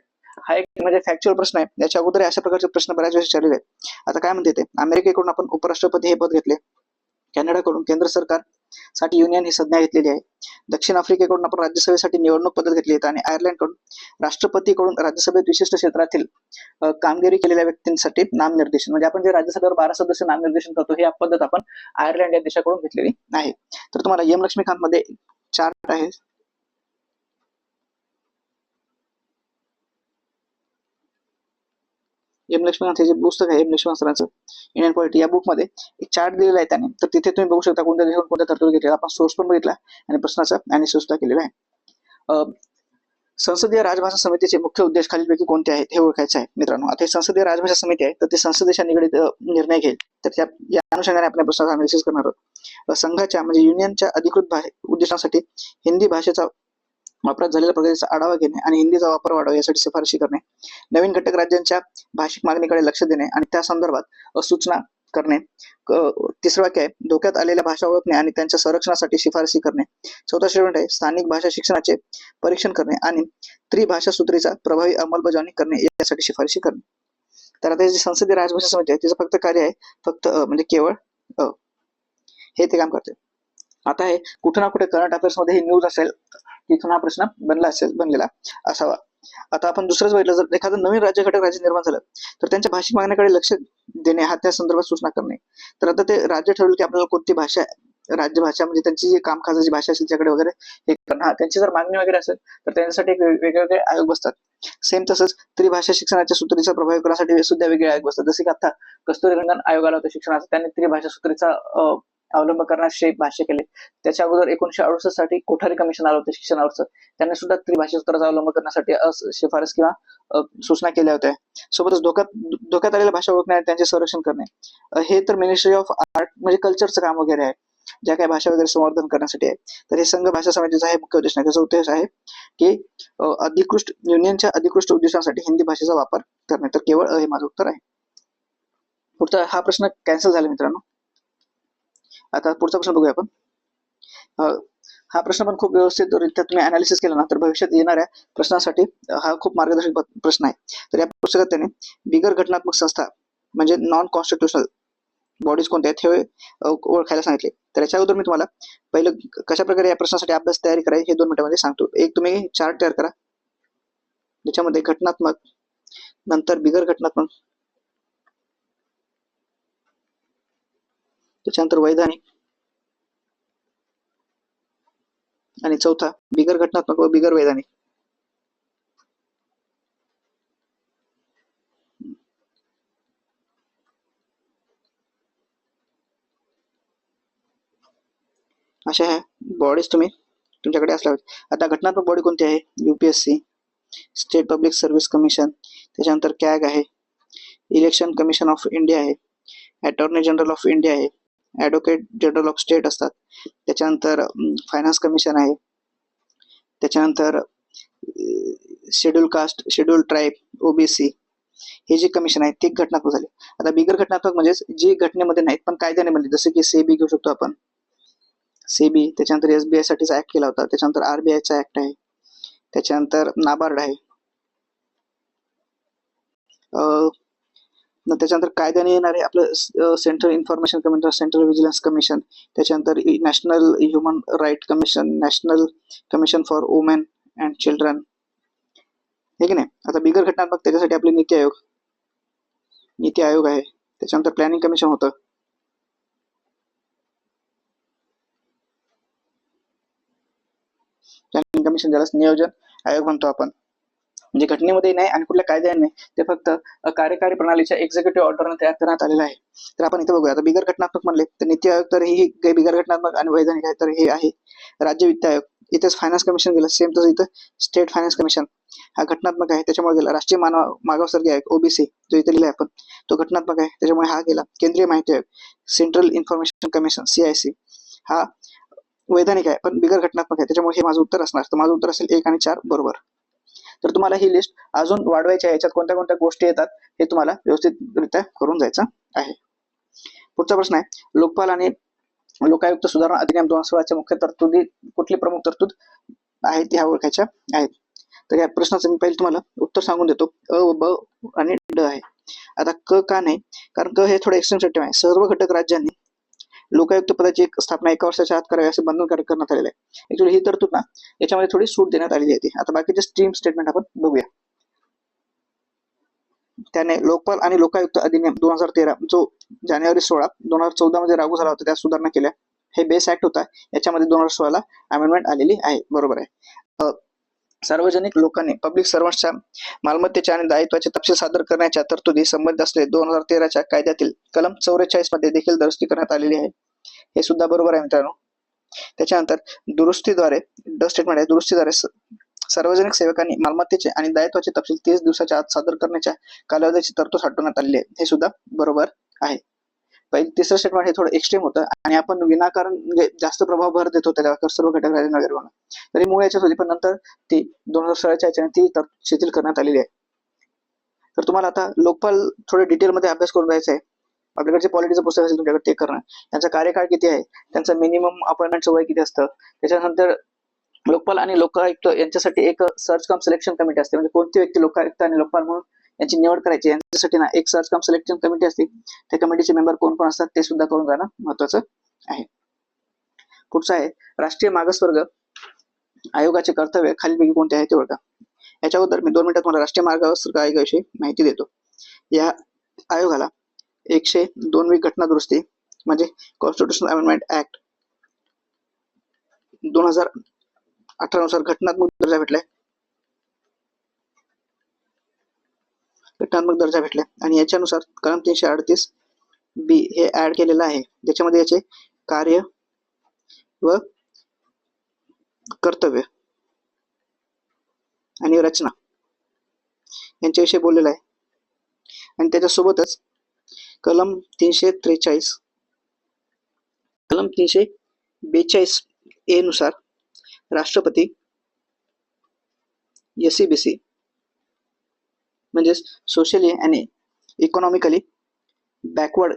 A: हा एक म्हणजे फॅक्च्युअल प्रश्न आहे. याच्या अगोदर अशा प्रकारचे प्रश्न बऱ्याच वेळेस विचारलेले आहेत. आता काय म्हणते ते, अमेरिकेकडून आपण उपराष्ट्रपती हे पद घेतले. कॅनडाकडून केंद्र सरकार साठी युनियन ही संज्ञा घेतलेली आहे. दक्षिण आफ्रिकेकडून आपण राज्यसभेसाठी निवडणूक पद्धत घेतली आहे. आणि आयर्लंडकडून राष्ट्रपतीकडून राज्यसभेत विशिष्ट क्षेत्रातील कामगिरी केलेल्या व्यक्तींसाठी नामनिर्देशन म्हणजे आपण जे राज्यसभेवर 12 सदस्य नामनिर्देशन करतो ही पद्धत आपण आयर्लंड या देशाकडून घेतलेली आहे. तर तुम्हाला एम लक्ष्मीकांत मध्ये चार्ट आहे. एम लक्ष्मीकांत हे जे पुस्तक आहे एम लक्ष्मीकांत सरांचं इंडियन पॉलिटी, या बुक मध्ये एक चार्ट दिलेला आहे त्याने. तर तिथे तुम्ही बघू शकता कोणत्या देशाकडून कोणत्या तरतूद घेतल्या. आपण सोर्स पण बघितला आणि प्रश्नाचा अनालिसिस सुद्धा केलेला आहे. संसदीय राजभाषा समितीचे मुख्य उद्देश खालीलपैकी कोणते आहेत हे ओळखायचे आहे मित्रांनो. आता हे संसदीय राजभाषा समिती आहे तर ते संसदेच्या निगडीत निर्णय घेईल. तर या अनुषंगाने आपण प्रश्नाचा अनालिसिस करणार आहोत. संघाच्या म्हणजे युनियनच्या अधिकृत उद्देशांसाठी हिंदी भाषेचा वापरात झालेल्या प्रगतीचा आढावा घेणे आणि हिंदीचा वापर वाढवा यासाठी शिफारशी करणे. नवीन घटक राज्यांच्या भाषिक मागणीकडे लक्ष देणे आणि त्या संदर्भात सूचना करणे. तिसरं वाक्य आहे धोक्यात आलेल्या भाषा ओळखणे आणि त्यांच्या संरक्षणासाठी शिफारसी करणे. चौथा स्टेटमेंट आहे स्थानिक भाषा शिक्षणाचे परीक्षण करणे आणि त्रिभाषा सूत्रीचा प्रभावी अंमलबजावणी करणे यासाठी शिफारसी करणे. तर आता जी संसदीय राजभाषा समिती आहे तिचं फक्त कार्य आहे फक्त म्हणजे केवळ हे ते काम करते. आता हे कुठे ना कुठे करंट अफेअर्स मध्ये ही न्यूज असेल तिथून हा प्रश्न बनलेला असावा. आता आपण दुसरंच बघितलं जर एखादं नवीन राज्य निर्माण झालं तर त्यांच्या भाषिक मागण्याकडे लक्ष देणे हा त्या संदर्भात सूचना करणे. तर आता ते राज्य ठरवलं की आपल्याला कोणती भाषा राज्यभाषा म्हणजे त्यांची जी कामकाजाची भाषा असेल त्याकडे वगैरे हे करणं. हा त्यांची जर मागणी वगैरे असेल तर त्यांच्यासाठी वेगवेगळे आयोग बसतात. सेम तसंच त्रिभाषा शिक्षणाच्या सूत्रीचा प्रभावी करण्यासाठी सुद्धा वेगळे आयोग बसतात. जसे की आता कस्तुरीरंगन आयोग आला होता शिक्षणाचा त्यांनी त्रिभाषा सूत्रीचा अवलंब करण्याचे भाष्य केले. त्याच्या अगोदर 1968 साठी कोठारी कमिशन आलं होतं शिक्षणावरचं त्यांनी सुद्धा त्रिभाषा सूत्राचा अवलंब करण्यासाठी शिफारस किंवा सूचना केल्या होत्या. सोबतच धोक्यात आलेल्या भाषा ओळखणे आणि त्यांचे संरक्षण करणे हे तर मिनिस्ट्री ऑफ आर्ट म्हणजे कल्चरचं काम वगैरे आहे ज्या काही भाषा वगैरे संवर्धन करण्यासाठी आहे. तर हे संघ भाषा समितीचा हे मुख्य उद्देश नाही. त्याचा उद्देश आहे की युनियनच्या अधिकृत उद्देशांसाठी हिंदी भाषेचा वापर करणे. तर केवळ हे माझं उत्तर आहे. पुढचा हा प्रश्न कॅन्सल झाला मित्रांनो. आता पुढचा प्रश्न बघूया आपण. हा प्रश्न पण खूप व्यवस्थितरित्या तुम्ही अनालिसिस केला ना तर भविष्यात येणाऱ्या प्रश्नासाठी हा खूप मार्गदर्शक प्रश्न आहे. तर या पुस्तकात त्याने बिगर घटनात्मक संस्था म्हणजे नॉन कॉन्स्टिट्युशनल बॉडीज कोणत्या आहेत हे ओळखायला सांगितले. तर याच्या अगोदर मी तुम्हाला पहिलं कशा प्रकारे या प्रश्नासाठी अभ्यास तयारी करायची हे 2 मिनिटांमध्ये सांगतो. एक तुम्ही चार्ट तयार करा ज्याच्यामध्ये घटनात्मक नंतर बिगर घटनात्मक त्याच्यानंतर वैधानिक आणि चौथा बिगर घटनात्मक व बिगर वैधानिक. अशा ह्या बॉडीज तुम्ही तुमच्याकडे असल्या पाहिजे. आता घटनात्मक बॉडी कोणती आहे UPSC state public service commission त्याच्यानंतर कॅग आहे इलेक्शन कमिशन ऑफ इंडिया आहे अटॉर्नी जनरल ऑफ इंडिया आहे ॲडव्होकेट जनरल ऑफ स्टेट असतात त्याच्यानंतर फायनान्स कमिशन आहे त्याच्यानंतर schedule caste schedule tribe OBC हे जे कमिशन आहे ते घटनात्मक झाले. आता बिगर घटनात्मक म्हणजेच जी घटनेमध्ये नाहीत पण कायद्याने बनली जसे की सेबी घेऊ शकतो आपण सेबी त्याच्यानंतर SBI साठीचा ऍक्ट केला होता त्याच्यानंतर RBIचा ऍक्ट आहे त्याच्यानंतर नाबार्ड आहे त्याच्यानंतर कायद्याने येणारे आपलं central information commission central vigilance commission त्याच्यानंतर national human right commission national commission for women and children हे की नाही. आता बिगर घटनात्मक त्याच्यासाठी आपले नीती आयोग आहे त्याच्यानंतर प्लॅनिंग कमिशन होतं प्लॅनिंग कमिशन ज्याला नियोजन आयोग म्हणतो आपण म्हणजे घटनेमध्ये नाही आणि कुठल्या कायद्याने नाही ते फक्त कार्यकारी प्रणालीच्या एक्झिक्युटिव्ह ऑर्डरने तयार करण्यात आलेलं आहे. तर आपण इथे बघूया आता बिगर घटनात्मक म्हणले तर नीती आयोग तर ही बिगर घटनात्मक आणि वैधानिक आहे तर हे आहे राज्य वित्त आयोग. इथेच फायनान्स कमिशन गेलं सेम तसं इथं स्टेट फायनान्स कमिशन हा घटनात्मक आहे त्याच्यामुळे गेला. राष्ट्रीय मागासवर्गीय आयोग OBC जो इथे लिहिला आपण तो घटनात्मक आहे त्याच्यामुळे हा गेला. केंद्रीय माहिती आयोग सेंट्रल इन्फॉर्मेशन कमिशन CIC हा वैधानिक आहे पण बिगर घटनात्मक आहे त्याच्यामुळे हे माझं उत्तर असणार. तर माझं उत्तर असेल 1 आणि 4 बरोबर. तर तुम्हाला ही लिस्ट अजून वाढवायची आहे याच्यात कोणत्या कोणत्या गोष्टी येतात हे तुम्हाला व्यवस्थितरित्या करून जायचं आहे. पुढचा प्रश्न आहे लोकपाल आणि लोकायुक्त सुधारणा अधिनियम 2016च्या मुख्य तरतुदी कुठली प्रमुख तरतूद आहे ती ओळखायच्या आहेत. तर या प्रश्नाचं मी पहिले तुम्हाला उत्तर सांगून देतो. अ ब आणि ड आहे. आता क का नाही कारण क हे थोडं एक्सटेन्सिव्ह आहे. सर्व घटक राज्यांनी लोकायुक्त पदाची स्थापना 1 वर्षाच्या आत करावी असे बंधनकारक करण्यात आलेलं आहे. ऍक्च्युअली ही तरतूद ना याच्यामध्ये थोडी सूट देण्यात आलेली आहे. आता बाकीचे स्ट्रीम स्टेटमेंट आपण बघूया. त्याने लोकपाल आणि लोकायुक्त अधिनियम 2013 जो जानेवारी 16 2014 मध्ये लागू झाला होता त्या सुधारणा केल्या. हे बेस ऍक्ट होता याच्यामध्ये 2016 ला अमेंडमेंट आलेली आहे. बरोबर आहे. सार्वजनिक लोकांनी पब्लिक सर्व्हंट्सच्या मालमत्तेच्या आणि दायित्वाचे तपशील सादर करण्याच्या तरतुदी संबंधित असलेले 2013च्या कायद्यातील कलम 44 मध्ये देखील दुरुस्ती करण्यात आलेली आहे. हे सुद्धा बरोबर आहे मित्रांनो. त्याच्यानंतर दुरुस्तीद्वारे ड स्टेटमेंट आहे दुरुस्तीद्वारे सार्वजनिक सेवकांनी मालमत्तेचे आणि दायित्वाचे तपशील 30 दिवसाच्या आत सादर करण्याच्या कालावधीची तरतूद हटवण्यात आलेली आहे. हे सुद्धा बरोबर आहे. तिसरं स्टेटमेंट हे थोडं एक्स्ट्रीम होतं आणि आपण विनाकारण म्हणजे जास्त प्रभाव भर देतो त्याला सर्व घटक राज्यांना वगैरे म्हणून तरी मूळ याच्यात होती पण नंतर ती 2016च्या याच्याने ती शिथिल करण्यात आलेली आहे. तर तुम्हाला आता लोकपाल थोडे डिटेलमध्ये अभ्यास करून जायचा आहे. आपल्याकडे जे पॉलिटिचं पुस्तक असेल तुमच्याकडे ते करणं. त्यांचा कार्यकाळ किती आहे, त्यांचं मिनिमम अपॉइंटमेंटचं वय किती असतं, त्याच्यानंतर लोकपाल आणि लोकायुक्त यांच्यासाठी एक सर्च कम सिलेक्शन कमिटी असते. म्हणजे कोणती व्यक्ती लोकायुक्त आणि लोकपाल म्हणून यांची निवड करायची, यांच्यासाठी ना एक सर्च कम सिलेक्शन कमिटी असते. त्या कमिटीचे मेंबर कोण कोण असतात ते सुद्धा करून जाणं महत्वाचं आहे. पुढचं आहे राष्ट्रीय मागासवर्ग आयोगाचे कर्तव्य खालीलपैकी कोणते आहे ते ओळखा. याच्या अगोदर मी 2 मिनिटात तुम्हाला राष्ट्रीय मागासवर्ग आयोगाविषयी माहिती देतो. या आयोगाला 102वी घटना दुरुस्ती म्हणजे कॉन्स्टिट्यूशनल अमेंडमेंट ऍक्ट 2018 नुसार घटनात्मक दर्जा भेटलाय. घटनात्मक दर्जा भेटलाय आणि याच्यानुसार कलम 338B हे ऍड केलेलं आहे, ज्याच्यामध्ये याचे कार्य व कर्तव्य आणि रचना यांच्याविषयी बोललेलं आहे. आणि त्याच्यासोबतच कलम 343 कलम 342A नुसार राष्ट्रपती SCBC म्हणजेच सोशली आणि इकॉनॉमिकली बॅकवर्ड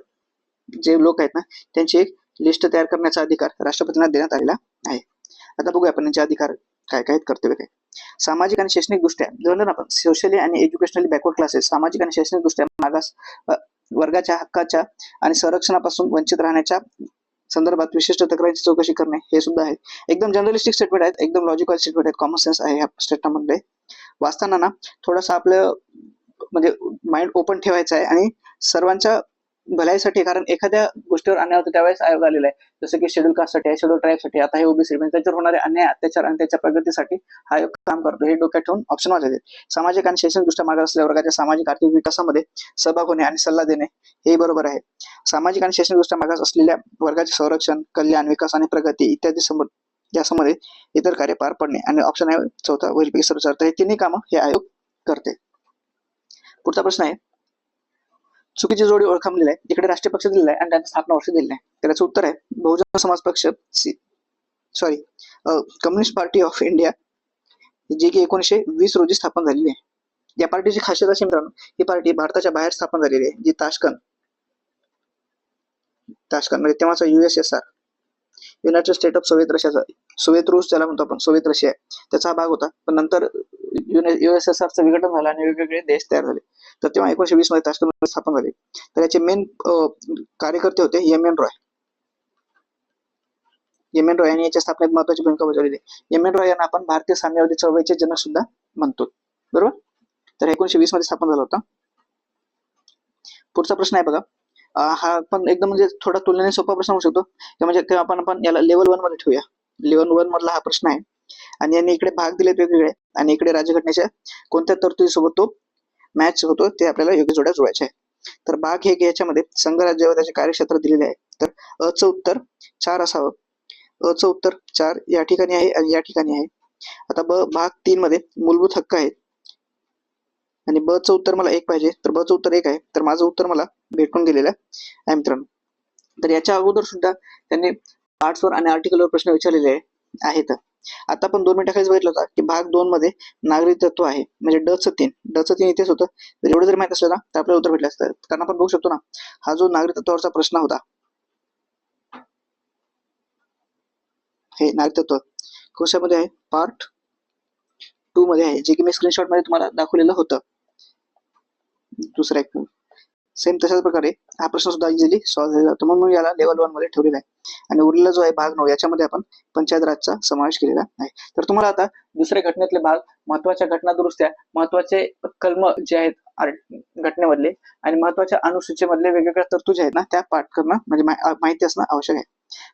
A: जे लोक आहेत ना त्यांची एक लिस्ट तयार करण्याचा अधिकार राष्ट्रपतींना देण्यात आलेला आहे. आता बघूया आपण यांचे अधिकार काय काय आहेत, कर्तव्य काय. सामाजिक आणि शैक्षणिक दृष्ट्या जर आपण सोशली आणि एज्युकेशनली बॅकवर्ड क्लासेस सामाजिक आणि शैक्षणिक दृष्ट्या मागास वर्गाच्या हक्काच्या आणि संरक्षणापासून वंचित राहण्याच्या संदर्भात विशिष्ट तक्रारींची चौकशी करणे हे सुद्धा आहे. एकदम जनरलिस्टिक स्टेटमेंट आहेत, एकदम लॉजिकल स्टेटमेंट आहेत, कॉमन सेन्स आहे ह्या स्टेटमेंटमध्ये. वाचताना ना थोडंसं आपलं म्हणजे माइंड ओपन ठेवायचं आहे आणि सर्वांच्या भल्यासाठी, कारण एखाद्या गोष्टीवर अन्याय होतो त्यावेळेस आयोग आलेला आहे. जसं की शेड्यूल कास्टसाठी आहे, शेड्यूल ट्राईबसाठी, आता हे ओबीसी म्हणजे त्याच्यावर होणारे अन्याय अत्याचार आणि त्याच्या प्रगतीसाठी हा आयोग काम करतो. हे डोक्यात ठेवून ऑप्शन वाचायचे. सामाजिक आणि शैक्षणिक दृष्ट्या मागास असलेल्या वर्गाच्या सामाजिक आर्थिक विकासामध्ये सहभाग होणे आणि सल्ला देणे हे बरोबर आहे. सामाजिक आणि शैक्षणिक दृष्ट्या मागास असलेल्या वर्गाचे संरक्षण, कल्याण, विकास आणि प्रगती इत्यादी यासंबंधित इतर कार्य पार पडणे आणि ऑप्शन आहे चौथा वैल्पिक सर्वसार्थ. हे तिन्ही कामं हे आयोग करते. पुढचा प्रश्न आहे चुकीची जोडी ओळखा म्हणलेला आहे. इकडे राष्ट्रीय पक्ष दिलेला आहे आणि त्यांचं स्थापना वर्ष दिलेलं आहे. त्याचं उत्तर आहे बहुजन समाज पक्ष कम्युनिस्ट पार्टी ऑफ इंडिया, जी की 1920 रोजी स्थापन झालेली आहे. या पार्टीची खासियत अशी मित्रांनो, ही पार्टी भारताच्या बाहेर स्थापन झालेली आहे. जी ताश्कंद म्हणजे तेव्हाचा USSR United state of Soviet रशियाचा, सोव्हिएत रूस ज्याला म्हणतो आपण, सोव्हिएत रशिया त्याचा भाग होता. पण नंतर USSRचं विघटन झालं आणि वेगवेगळे देश तयार झाले. तर तेव्हा 1920 मध्ये ताश्कंद स्थापन झाले. तर याचे मेन कार्यकर्ते होते एम एन रॉय यांनी याच्या स्थापनेत महत्वाची भूमिका बजावलेली आहे. एम एन रॉय यांना आपण भारतीय साम्यवादी चळवळीचे जनक सुद्धा म्हणतो, बरोबर. तर 1920 मध्ये स्थापन झाला होता. पुढचा प्रश्न आहे बघा, हा पण एकदम म्हणजे थोडा तुलनेने सोपा प्रश्न होऊ शकतो, म्हणजे आपण याला लेवल 1 मध्ये ठेवूया. लेवल 1 मधला हा प्रश्न आहे आणि यांनी इकडे भाग दिलेत वेगवेगळे आणि इकडे राज्यघटनेच्या कोणत्या तरतुदीसोबत तो मॅच होतो ते आपल्याला योग्य जोड्या जुळवायच्या आहे. तर भाग हे याच्यामध्ये संघराज्य व त्याचे कार्यक्षेत्र दिलेले आहे. तर अचं उत्तर 4 असावं. अचं उत्तर 4 या ठिकाणी आहे आणि या ठिकाणी आहे. आता भाग 3 मध्ये मूलभूत हक्क आहेत आणि चं उत्तर मला 1 पाहिजे, तर चं उत्तर 1 आहे. तर माझं उत्तर मला भेटून गेलेलं आहे मित्रांनो. तर याच्या अगोदर सुद्धा त्यांनी पार्ट्सवर आणि आर्टिकलवर प्रश्न विचारलेले आहेत. आता आपण 2 मिनिटाखालीच बघितलं होतं की भाग 2 मध्ये नागरिकत्व आहे, म्हणजे चं 3 इथेच होतं. तर एवढं जर माहित असलं ना तर आपल्याला उत्तर भेटलं असतं. कारण आपण बघू शकतो ना, हा जो नागरिकत्वावरचा प्रश्न होता, हे नागरिकत्व कशामध्ये आहे, पार्ट 2 मध्ये आहे, जे की मी स्क्रीनशॉट मध्ये तुम्हाला दाखवलेलं होतं. दुसरा एक सेम तशाच प्रकारे हा प्रश्न सुद्धा इझिली सॉल्व्ह झाला जातो, म्हणून याला लेवल 1 मध्ये ठेवलेला आहे. आणि उरलेला जो आहे भाग 9 याच्यामध्ये आपण पंचायत राजचा समावेश केलेला आहे. तर तुम्हाला आता दुसऱ्या घटनेतले भाग, महत्वाच्या घटना दुरुस्त्या, महत्वाचे कलम जे आहेत घटनेमधले आणि महत्वाच्या अनुसूचीमधले वेगवेगळ्या तरतुदी आहेत ना त्या पाठ करणं म्हणजे माहिती असणं आवश्यक आहे.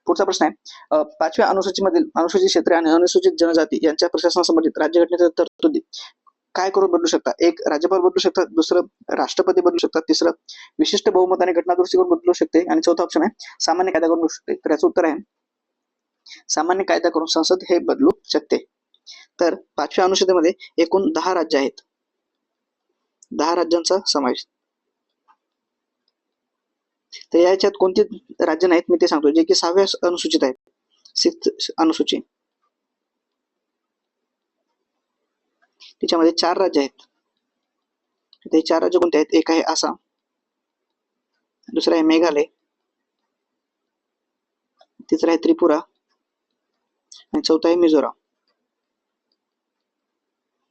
A: पुढचा प्रश्न आहे 5व्या अनुसूचीमधील अनुसूचित क्षेत्रे आणि अनुसूचित जनजाती यांच्या प्रशासनासंबंधित राज्यघटनेच्या तरतुदी काय करून बदलू शकतात. एक, राज्यपाल बदलू शकतात. दुसरं, राष्ट्रपती बदलू शकतात. तिसरं, विशिष्ट बहुमताने घटना दुरुस्ती करून बदलू शकते. आणि चौथा ऑप्शन आहे सामान्य कायदा करून बदलू शकते. तर याचं उत्तर आहे सामान्य कायदा करून संसद हे बदलू शकते. तर 5व्या अनुसूचीमध्ये एकूण 10 राज्य आहेत. 10 राज्यांचा समावेश. तर याच्यात कोणती राज्य नाहीत मी ते सांगतो, जे की 6व्या अनुसूचित आहेत. 6th अनुसूची, त्याच्यामध्ये 4 राज्य आहेत. ते 4 राज्य कोणते आहेत? एक आहे आसाम, दुसरा आहे मेघालय, तिसरा आहे त्रिपुरा आणि चौथा आहे मिझोराम.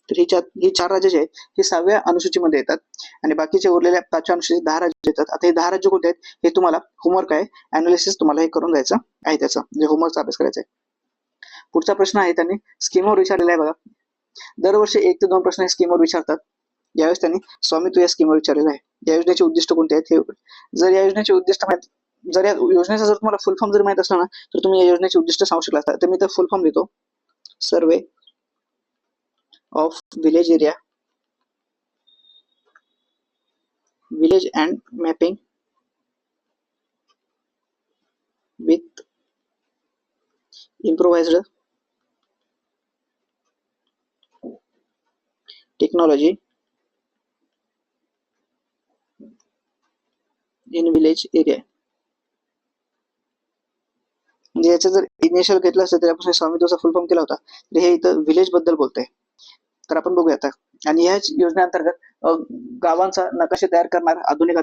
A: तर ही 4 राज्य जे आहेत हे 6व्या अनुसूचीमध्ये येतात आणि बाकीचे उरलेल्या 5व्या अनुसूचीत 10 राज्य येतात. आता हे 10 राज्य कोणते आहेत हे तुम्हाला होमवर्क आहे, अनालिसिस तुम्हाला हे करून जायचं आहे, त्याचा म्हणजे होमवर्कचा अभ्यास करायचा आहे. पुढचा प्रश्न आहे त्यांनी स्कीमवर विचारलेला आहे बघा. दरवर्षी 1 ते 2 प्रश्न हे स्कीमवर विचारतात. यावेळेस त्यांनी स्वामित्व या स्कीमवर विचारलेलं आहे. या योजनेचे उद्दिष्ट कोणते आहेत हे. जर या योजनेचे उद्दिष्ट जर या योजनेचा जर तुम्हाला फुल फॉर्म जर माहित असला ना तर तुम्ही या योजनेचे उद्दिष्ट सांगू शकला असता. तर मी तर फुल फॉर्म लिहितो. Survey of village area, village and mapping with improvised technology in village area. म्हणजे याचं जर इनिशियल घेतलं असतं त्यापासून स्वामित्वाचा फुल फॉर्म केला होता तर हे इथं विलेज बद्दल बोलतंय. तर आपण बघूया आता. आणि ह्याच योजनेअंतर्गत गावांचा नकाशे तयार करणार आधुनिक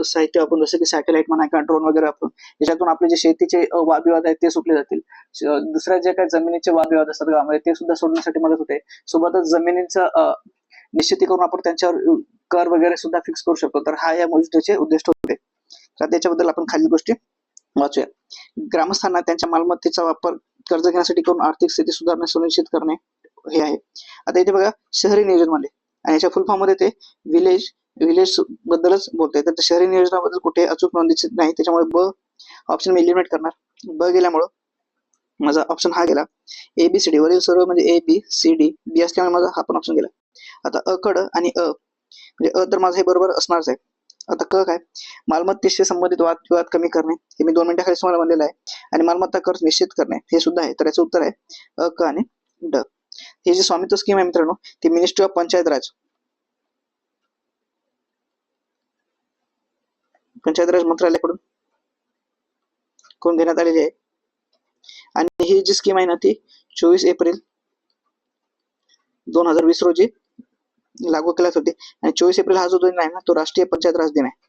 A: साहित्य वापरून, जसं की सॅटेलाइट म्हणा किंवा ड्रोन वगैरे वापरून, याच्यातून आपले जे शेतीचे वादविवाद आहेत ते सुटले जातील. दुसऱ्या जे काही जमिनीचे वादविवाद असतात गावामध्ये ते सुद्धा सोडण्यासाठी मदत होते. सोबतच जमिनीचं निश्चिती करून आपण त्यांच्यावर कर वगैरे सुद्धा फिक्स करू शकतो. तर हा या योजनेचे उद्दिष्ट होते. तर त्याच्याबद्दल आपण खालील गोष्टी वाचूया. ग्रामस्थांना त्यांच्या मालमत्तेचा वापर कर्ज घेण्यासाठी करून आर्थिक स्थिती सुधारणे सुनिश्चित करणे हे आहे. आता इथे बघा शहरी नियोजन मध्ये आणि याच्या फुल फॉर्म मध्ये ते विलेज बद्दलच बोलतोय. तर शहरी नियोजनाबद्दल कुठे अचूक नोंद नाही, त्याच्यामुळे ब ऑप्शन मी एलिमिनेट करणार. ब गेल्यामुळं माझा ऑप्शन हा गेला. ABCD वरील सर्व म्हणजे ABCD बी असल्यामुळे माझा हा पण ऑप्शन गेला. आता अ कड आणि म्हणजे तर माझं हे बरोबर असणारच आहे. आता क काय, मालमत्तेशी संबंधित वादविवाद कमी करणे, हे मी 2 मिनिटाखाली तुम्हाला म्हणलेलं आहे. आणि मालमत्ता कर निश्चित करणे हे सुद्धा आहे. तर याचं उत्तर आहे अ क आणि ड. हे जे स्वामित्व स्कीम आहे मित्रांनो ती मिनिस्ट्री ऑफ पंचायत राज मंत्रालयाकडून कोण घेण्यात आलेली आहे. आणि ही जी स्कीम आहे ना ती 24 एप्रिल 2020 रोजी लागू केल्यात होती. आणि 24 एप्रिल हा जो दिन आहे ना तो राष्ट्रीय पंचायत राज दिन आहे.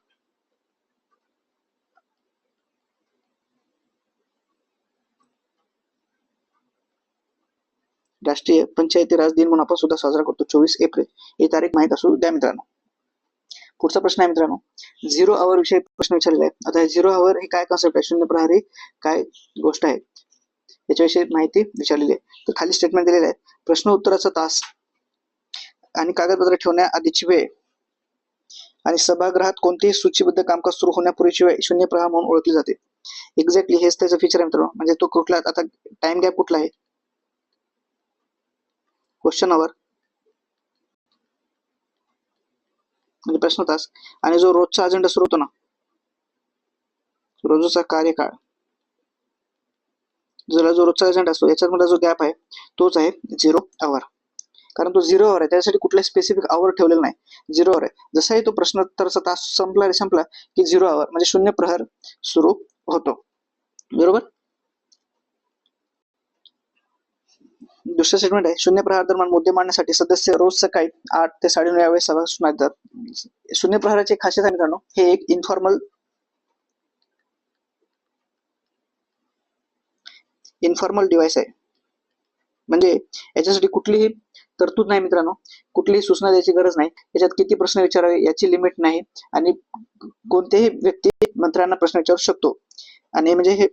A: राष्ट्रीय पंचायती राज दिन म्हणून आपण सुद्धा साजरा करतो 24 एप्रिल. ही तारीख माहित असू द्या मित्रांनो. पुढचा प्रश्न आहे मित्रांनो 0 आवर विषयी प्रश्न विचारलेला आहे. आता 0 आवर हे काय कॉन्सेप्ट आहे, शून्य प्रहरी काय गोष्ट आहे याच्याविषयी माहिती विचारलेली आहे. तर खाली स्टेटमेंट दिलेलं आहे. प्रश्न उत्तराचा तास आणि कागदपत्र ठेवण्याआधीची वेळ आणि सभागृहात कोणतेही सूचीबद्ध कामकाज सुरू होण्यापूर्वीची वेळ शून्य प्रहार म्हणून ओळखली जाते. एक्झॅक्टली हेच त्याचं फीचर आहे मित्रांनो. म्हणजे तो कुठला आता टाइम गॅप कुठला आहे, क्वेश्चन आवर म्हणजे प्रश्न तास, आणि जो रोजचा अजेंडा सुरू होतो ना रोजचा कार्यकाळ, जो रोजचा अजेंडा असतो याच्यामध्ये जो गॅप आहे तोच आहे 0 आवर. कारण तो 0 आवर आहे, त्यासाठी कुठलाही स्पेसिफिक आवर ठेवलेला नाही, 0 आवर आहे. जसाही तो प्रश्नोत्तराचा तास संपला की 0 आवर म्हणजे शून्य प्रहर सुरू होतो. बरोबर. दुसरं स्टेटमेंट आहे शून्य प्रहार दरम्यान मुद्दे मांडण्यासाठी सदस्य रोज सकाळी 8 ते 9:30 या वेळेस सभा सुनावतात. शून्य प्रहाराची खासियत आहे मित्रांनो हे एक इन्फॉर्मल डिव्हाइस आहे. म्हणजे याच्यासाठी कुठलीही तरतूद नाही मित्रांनो, कुठलीही सूचना द्यायची गरज नाही, याच्यात किती प्रश्न विचारावे याची लिमिट नाही आणि कोणतेही व्यक्ती मंत्र्यांना प्रश्न विचारू शकतो. आणि म्हणजे हे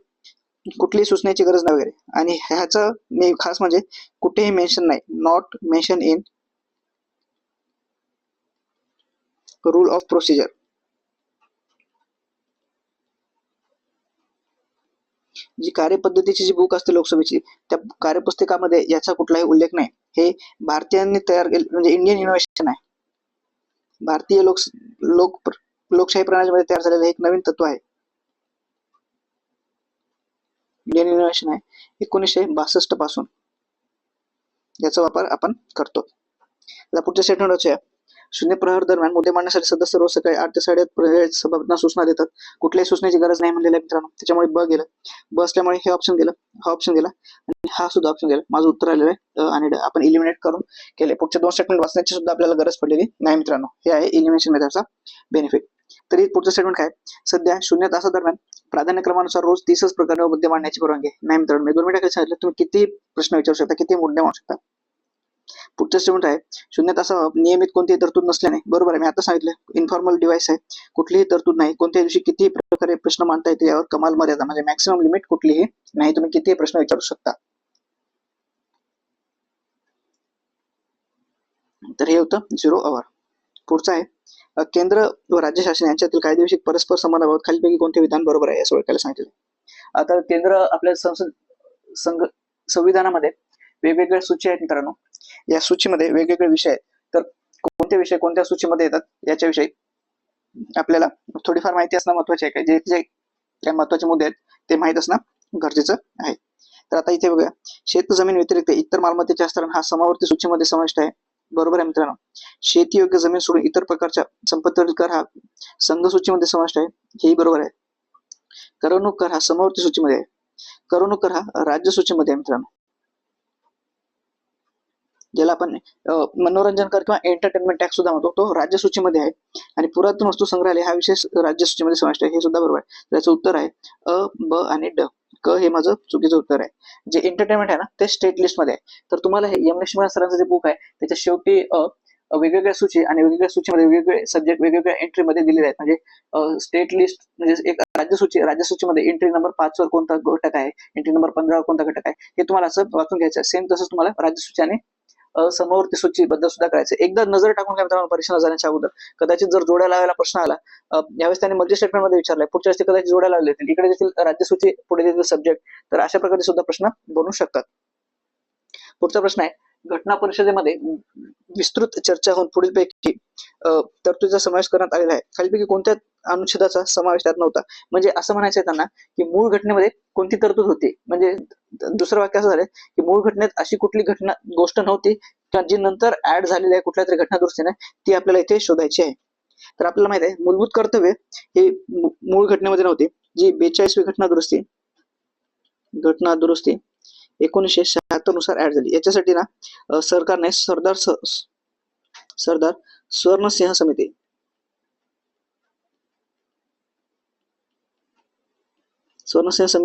A: कुठलीही सूचनेची गरज नाही वगैरे. आणि ह्याचं मी खास म्हणजे कुठेही मेन्शन नाही, not mention in rule of procedure. जी कार्यपद्धतीची जी बुक असते लोकसभेची त्या कार्यपुस्तकामध्ये याचा कुठलाही उल्लेख नाही. हे भारतीयांनी तयार केले म्हणजे इंडियन इनोव्हेशन आहे. भारतीय लोकशाही प्रणालीमध्ये तयार झालेलं एक नवीन तत्व आहे, इंडियन इनोव्हेशन आहे. 1962 पासून याचा वापर आपण करतो. आता पुढच्या स्टेटमेंट वाचूया. शून्य प्रहर दरम्यान मुद्दे मांडण्यासाठी सदस्य रोज सकाळी 8 ते 8:30 सभागृहांना सूचना देतात. कुठल्याही सूचनेची गरज नाही म्हणलेलं आहे मित्रांनो, त्याच्यामुळे ब गेलं. ब असल्यामुळे हे ऑप्शन गेलं, हा ऑप्शन गेला आणि हा सुद्धा ऑप्शन गेला. माझं उत्तर आलेलं आहे आणि आपण इलिमिनेट करून केले. पुढच्या 2 स्टेटमेंट वाचण्याची सुद्धा आपल्याला गरज पडलेली नाही मित्रांनो. हे आहे इलिमिनेशन मेथडचा बेनिफिट. तरी पुढचं स्टेटमेंट काय, सध्या 0 तासादरम्यान प्राधान्यक्रमानुसार रोज 30च प्रकरण मुद्दे मांडण्याची परवानगी आहे. नाही मित्रांनो, मी 2 मिनिटाखाली सांगितलं तुम्ही किती प्रश्न विचारू शकता, किती मुद्दे मांडू शकता. पुढचं स्टेटमेंट आहे, 0 तासाबाबत नियमित कोणतीही तरतूद नसल्याने, बरोबर आहे, मी आता सांगितलं इन्फॉर्मल डिव्हाइस आहे, कुठलीही तरतूद नाही, कोणत्याही दिवशी कितीही प्रकारे प्रश्न मांडता येते, यावर कमाल मर्यादा म्हणजे मॅक्सिमम लिमिट कुठलीही नाही, तुम्ही कितीही प्रश्न विचारू शकता. तर हे होतं 0 आवर. पुढचं आहे, केंद्र व राज्य शासन यांच्यातील कायदेविषयक परस्पर संबंधाबाबत खालीलपैकी कोणते विधान बरोबर आहे असं ओळखायला सांगितलं. आता केंद्र आपल्या संविधानामध्ये वेगवेगळ्या सूची आहेत मित्रांनो, या सूचीमध्ये वेगवेगळे विषय आहेत. तर कोणते विषय कोणत्या सूचीमध्ये येतात याच्याविषयी आपल्याला थोडीफार माहिती असणं महत्वाचे आहे. जे जे काही महत्वाचे मुद्दे आहेत ते माहीत असणं गरजेचं आहे. तर आता इथे बघा, शेत जमीन व्यतिरिक्त इतर मालमत्तेचे हस्तांतरण हा समावर्ती सूचीमध्ये समाविष्ट आहे. बरोबर आहे मित्रांनो. शेती योग्य जमीन सोडून इतर प्रकारच्या संपत्तीवरील कर हा संघ सूचीमध्ये समाविष्ट आहे, हेही बरोबर आहे. करवणूक कर हा समवर्ती सूचीमध्ये आहे. करवणूक कर हा राज्य सूचीमध्ये आहे मित्रांनो. ज्याला आपण मनोरंजन कर किंवा एंटरटेनमेंट टॅक्स सुद्धा म्हणतो, तो राज्य सूचीमध्ये आहे. आणि पुरातन वस्तू संग्रहालय हा विशेष राज्य सूचीमध्ये समाविष्ट आहे, हे सुद्धा बरोबर आहे. त्याचं उत्तर आहे अ, ब आणि ड. क हे माझं चुकीचं उत्तर आहे. जे एंटरटेनमेंट आहे ना ते स्टेट लिस्ट मध्ये आहे. तर तुम्हाला हे एम लक्ष्मण सरांचं जे बुक आहे त्याच्या शेवटी वेगवेगळ्या सूची आणि वेगवेगळ्या सूचीमध्ये वेगवेगळे सब्जेक्ट वेगवेगळ्या एंट्री मध्ये दिलेले आहेत. म्हणजे स्टेट लिस्ट म्हणजे एक राज्य सूचीमध्ये एंट्री नंबर 5 वर कोणता घटक आहे, एंट्री नंबर 15 वर कोणता घटक आहे, हे तुम्हाला असं वाचून घ्यायचं आहे. सेम तसंच तुम्हाला राज्य सूची आणि समवर्ती सूची बद्दल सुद्धा करायचं. एकदा नजर टाकून काय मित्रांनो, परीक्षेला जाण्याच्या अगोदर कदाचित जर जोड्या लावायला प्रश्न आला, यावेळेस त्यांनी मल्टी स्टेटमेंट मध्ये विचारलाय, पुढच्या वेळेस ते कदाचित जोड्या लावले येतील, इकडे देखील राज्य सूची पुढे देखील सब्जेक्ट, तर अशा प्रकारे सुद्धा प्रश्न बनू शकतात. पुढचा प्रश्न आहे, घटना परिषदेमध्ये विस्तृत चर्चा होऊन पुढीलपैकी तरतुदीचा समावेश करण्यात आलेला आहे, खालीलपैकी कोणत्या अनुच्छेदाचा समावेश त्यात नव्हता. म्हणजे असं म्हणायचं आहे त्यांना की मूळ घटनेमध्ये कोणती तरतूद होती, म्हणजे दुसरं वाक्य असं झालं की मूळ घटनेत अशी कुठली गोष्ट नव्हती किंवा जी नंतर ऍड झालेली आहे कुठल्या तरी घटना दुरुस्तीने, ती आपल्याला इथे शोधायची आहे. तर आपल्याला माहित आहे मूलभूत कर्तव्य हे मूळ घटनेमध्ये नव्हते. जी 42वी घटना दुरुस्ती 1976 नुसार ऍड झाली, याच्यासाठी ना सरकारने सरदार स्वर्णसिंह समिती